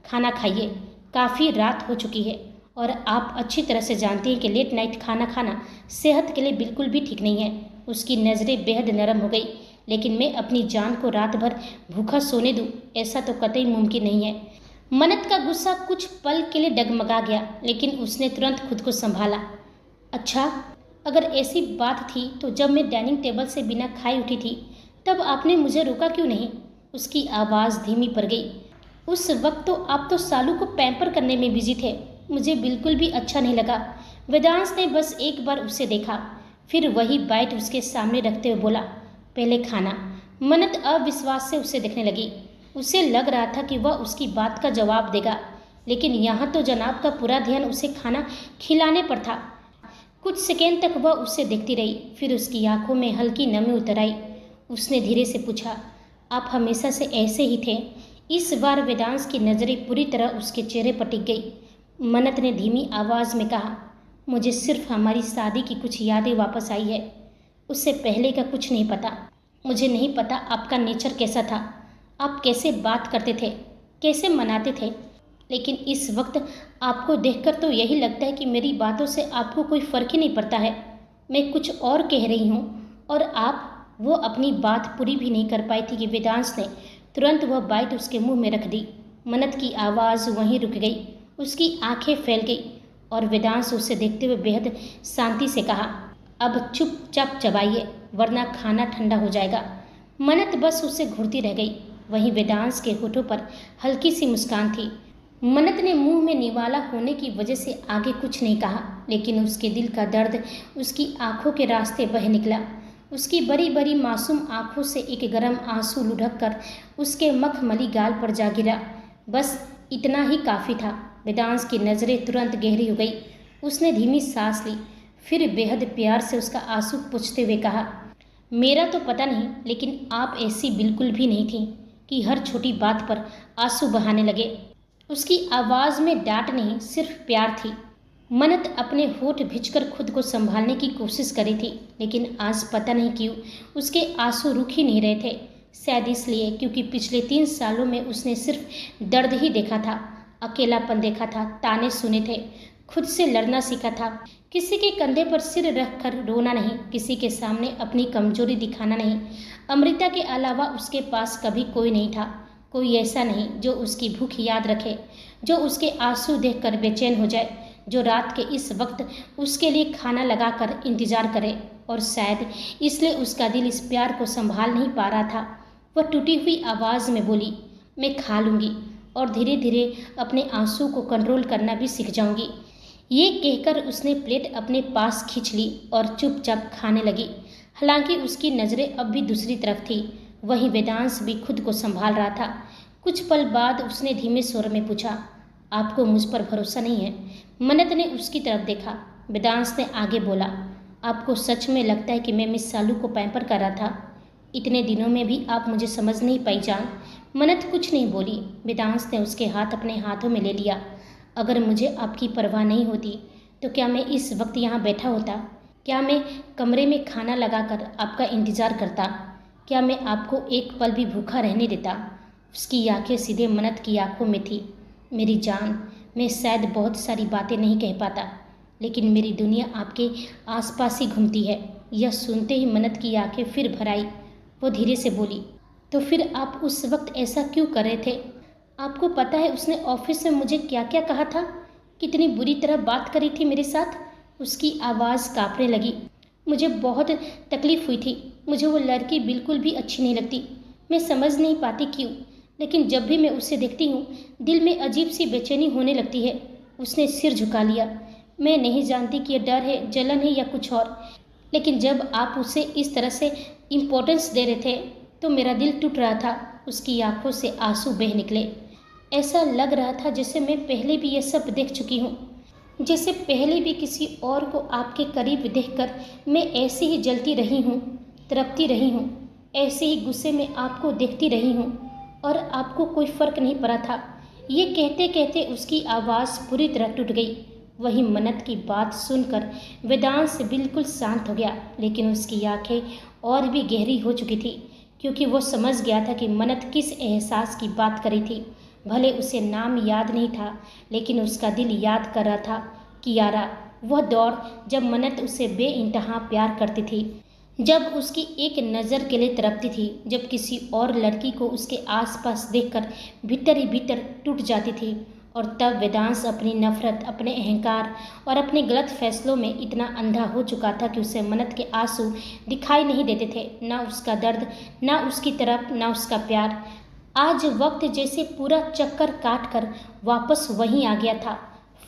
खाना खाइए, काफ़ी रात हो चुकी है और आप अच्छी तरह से जानती हैं कि लेट नाइट खाना खाना सेहत के लिए बिल्कुल भी ठीक नहीं है। उसकी नज़रें बेहद नरम हो गई। लेकिन मैं अपनी जान को रात भर भूखा सोने दूँ, ऐसा तो कतई मुमकिन नहीं है। मन्नत का गुस्सा कुछ पल के लिए डगमगा गया, लेकिन उसने तुरंत खुद को संभाला। अच्छा, अगर ऐसी बात थी तो जब मैं डाइनिंग टेबल से बिना खाए उठी थी तब आपने मुझे रोका क्यों नहीं? उसकी आवाज़ धीमी पड़ गई। उस वक्त तो आप तो सालू को पैम्पर करने में बिजी थे, मुझे बिल्कुल भी अच्छा नहीं लगा। वेदांश ने बस एक बार उसे देखा, फिर वही बाइट उसके सामने रखते हुए बोला, पहले खाना। मन्नत अविश्वास से उसे देखने लगी। उसे लग रहा था कि वह उसकी बात का जवाब देगा, लेकिन यहाँ तो जनाब का पूरा ध्यान उसे खाना खिलाने पर था। कुछ सेकेंड तक वह उसे देखती रही, फिर उसकी आंखों में हल्की नमी उतर आई। उसने धीरे से पूछा, आप हमेशा से ऐसे ही थे? इस बार वेदांश की नज़रें पूरी तरह उसके चेहरे पर टिक गई। मन्नत ने धीमी आवाज़ में कहा, मुझे सिर्फ हमारी शादी की कुछ यादें वापस आई है, उससे पहले का कुछ नहीं पता। मुझे नहीं पता आपका नेचर कैसा था, आप कैसे बात करते थे, कैसे मनाते थे, लेकिन इस वक्त आपको देखकर तो यही लगता है कि मेरी बातों से आपको कोई फ़र्क ही नहीं पड़ता है। मैं कुछ और कह रही हूँ और आप। वो अपनी बात पूरी भी नहीं कर पाई थी कि वेदांश ने तुरंत वह बाइट उसके मुंह में रख दी। मन्नत की आवाज़ वहीं रुक गई, उसकी आंखें फैल गई और वेदांश उसे देखते हुए बेहद शांति से कहा, अब चुपचाप चबाइए वरना खाना ठंडा हो जाएगा। मन्नत बस उसे घूरती रह गई। वहीं वेदांश के होठों पर हल्की सी मुस्कान थी। मन्नत ने मुंह में निवाला होने की वजह से आगे कुछ नहीं कहा, लेकिन उसके दिल का दर्द उसकी आंखों के रास्ते बह निकला। उसकी बड़ी बड़ी मासूम आंखों से एक गर्म आंसू लुढ़क कर उसके मखमली गाल पर जा गिरा। बस इतना ही काफ़ी था। वेदांश की नज़रें तुरंत गहरी हो गई। उसने धीमी सांस ली, फिर बेहद प्यार से उसका आंसू पोंछते हुए कहा, मेरा तो पता नहीं, लेकिन आप ऐसी बिल्कुल भी नहीं थी कि हर छोटी बात पर आंसू बहाने लगे। उसकी आवाज़ में डांट नहीं, सिर्फ प्यार थी। मन्नत अपने होठ भिजकर खुद को संभालने की कोशिश करी थी, लेकिन आज पता नहीं क्यों उसके आंसू रुक ही नहीं रहे थे। शायद इसलिए क्योंकि पिछले 3 सालों में उसने सिर्फ दर्द ही देखा था, अकेलापन देखा था, ताने सुने थे, खुद से लड़ना सीखा था। किसी के कंधे पर सिर रख कर रोना नहीं, किसी के सामने अपनी कमजोरी दिखाना नहीं। अमृता के अलावा उसके पास कभी कोई नहीं था। कोई ऐसा नहीं जो उसकी भूख याद रखे, जो उसके आंसू देखकर बेचैन हो जाए, जो रात के इस वक्त उसके लिए खाना लगाकर इंतजार करे। और शायद इसलिए उसका दिल इस प्यार को संभाल नहीं पा रहा था। वह टूटी हुई आवाज़ में बोली, मैं खा लूँगी और धीरे धीरे अपने आंसू को कंट्रोल करना भी सीख जाऊँगी। ये कहकर उसने प्लेट अपने पास खींच ली और चुपचाप खाने लगी। हालांकि उसकी नज़रें अब भी दूसरी तरफ थी। वहीं वेदांश भी खुद को संभाल रहा था। कुछ पल बाद उसने धीमे स्वर में पूछा, आपको मुझ पर भरोसा नहीं है? मन्नत ने उसकी तरफ देखा। वेदांश ने आगे बोला, आपको सच में लगता है कि मैं मिस सालू को पैम्पर कर रहा था? इतने दिनों में भी आप मुझे समझ नहीं पाई जान। मन्नत कुछ नहीं बोली। वेदांश ने उसके हाथ अपने हाथों में ले लिया। अगर मुझे आपकी परवाह नहीं होती तो क्या मैं इस वक्त यहाँ बैठा होता? क्या मैं कमरे में खाना लगाकर आपका इंतज़ार करता? क्या मैं आपको एक पल भी भूखा रहने देता? उसकी आंखें सीधे मन्नत की आंखों में थी। मेरी जान, मैं शायद बहुत सारी बातें नहीं कह पाता, लेकिन मेरी दुनिया आपके आसपास ही घूमती है। यह सुनते ही मन्नत की आंखें फिर भर आई। वो धीरे से बोली, तो फिर आप उस वक्त ऐसा क्यों कर रहे थे? आपको पता है उसने ऑफिस में मुझे क्या क्या कहा था, कितनी बुरी तरह बात करी थी मेरे साथ? उसकी आवाज़ कांपने लगी। मुझे बहुत तकलीफ़ हुई थी। मुझे वो लड़की बिल्कुल भी अच्छी नहीं लगती। मैं समझ नहीं पाती क्यों, लेकिन जब भी मैं उसे देखती हूँ दिल में अजीब सी बेचैनी होने लगती है। उसने सिर झुका लिया। मैं नहीं जानती कि यह डर है, जलन है या कुछ और, लेकिन जब आप उसे इस तरह से इम्पोर्टेंस दे रहे थे तो मेरा दिल टूट रहा था। उसकी आंखों से आंसू बह निकले। ऐसा लग रहा था जैसे मैं पहले भी ये सब देख चुकी हूँ, जैसे पहले भी किसी और को आपके करीब देखकर मैं ऐसे ही जलती रही हूँ, तड़पती रही हूँ, ऐसे ही गुस्से में आपको देखती रही हूँ और आपको कोई फ़र्क नहीं पड़ा था। ये कहते कहते उसकी आवाज़ पूरी तरह टूट गई। वही मन्नत की बात सुनकर वेदांश बिल्कुल शांत हो गया, लेकिन उसकी आंखें और भी गहरी हो चुकी थी, क्योंकि वो समझ गया था कि मन्नत किस एहसास की बात करी थी। भले उसे नाम याद नहीं था, लेकिन उसका दिल याद कर रहा था। कियारा, वह दौर जब मन्नत उसे बेइंतहा प्यार करती थी, जब उसकी एक नज़र के लिए तड़पती थी, जब किसी और लड़की को उसके आसपास देखकर भीतर ही भीतर टूट जाती थी। और तब वेदांश अपनी नफरत, अपने अहंकार और अपने गलत फैसलों में इतना अंधा हो चुका था कि उसे मन्नत के आंसू दिखाई नहीं देते थे, ना उसका दर्द, ना उसकी तरफ, ना उसका प्यार। आज वक्त जैसे पूरा चक्कर काट कर वापस वहीं आ गया था।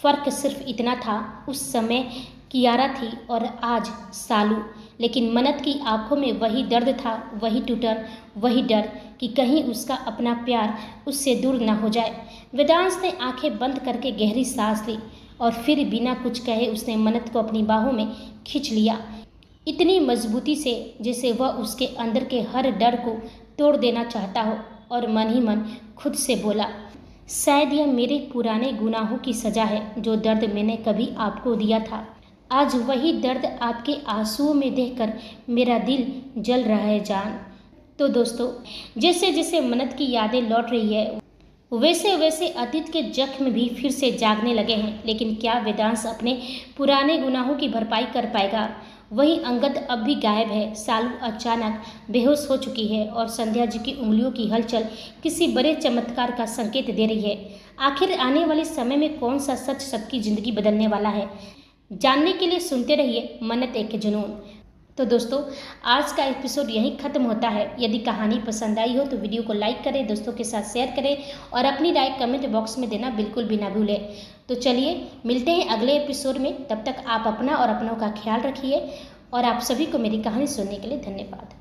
फ़र्क सिर्फ इतना था, उस समय कियारा थी और आज सालू। लेकिन मन्नत की आंखों में वही दर्द था, वही टूटन, वही डर कि कहीं उसका अपना प्यार उससे दूर न हो जाए। वेदांश ने आंखें बंद करके गहरी सांस ली और फिर बिना कुछ कहे उसने मन्नत को अपनी बाहों में खींच लिया, इतनी मजबूती से जैसे वह उसके अंदर के हर डर को तोड़ देना चाहता हो। और मन ही मन खुद से बोला, शायद यह मेरे पुराने गुनाहों की सज़ा है। जो दर्द मैंने कभी आपको दिया था, आज वही दर्द आपके आंसुओं में देखकर मेरा दिल जल रहा है जान। तो दोस्तों, जैसे जैसे मन्नत की यादें लौट रही है, वैसे वैसे अतीत के जख्म भी फिर से जागने लगे हैं। लेकिन क्या वेदांश अपने पुराने गुनाहों की भरपाई कर पाएगा? वहीं अंगद अब भी गायब है। सालू अचानक बेहोश हो चुकी है और संध्या जी की उंगलियों की हलचल किसी बड़े चमत्कार का संकेत दे रही है। आखिर आने वाले समय में कौन सा सच सबकी जिंदगी बदलने वाला है? जानने के लिए सुनते रहिए मन्नत एक जुनून। तो दोस्तों, आज का एपिसोड यहीं ख़त्म होता है। यदि कहानी पसंद आई हो तो वीडियो को लाइक करें, दोस्तों के साथ शेयर करें और अपनी राय कमेंट बॉक्स में देना बिल्कुल भी ना भूलें। तो चलिए मिलते हैं अगले एपिसोड में। तब तक आप अपना और अपनों का ख्याल रखिए और आप सभी को मेरी कहानी सुनने के लिए धन्यवाद।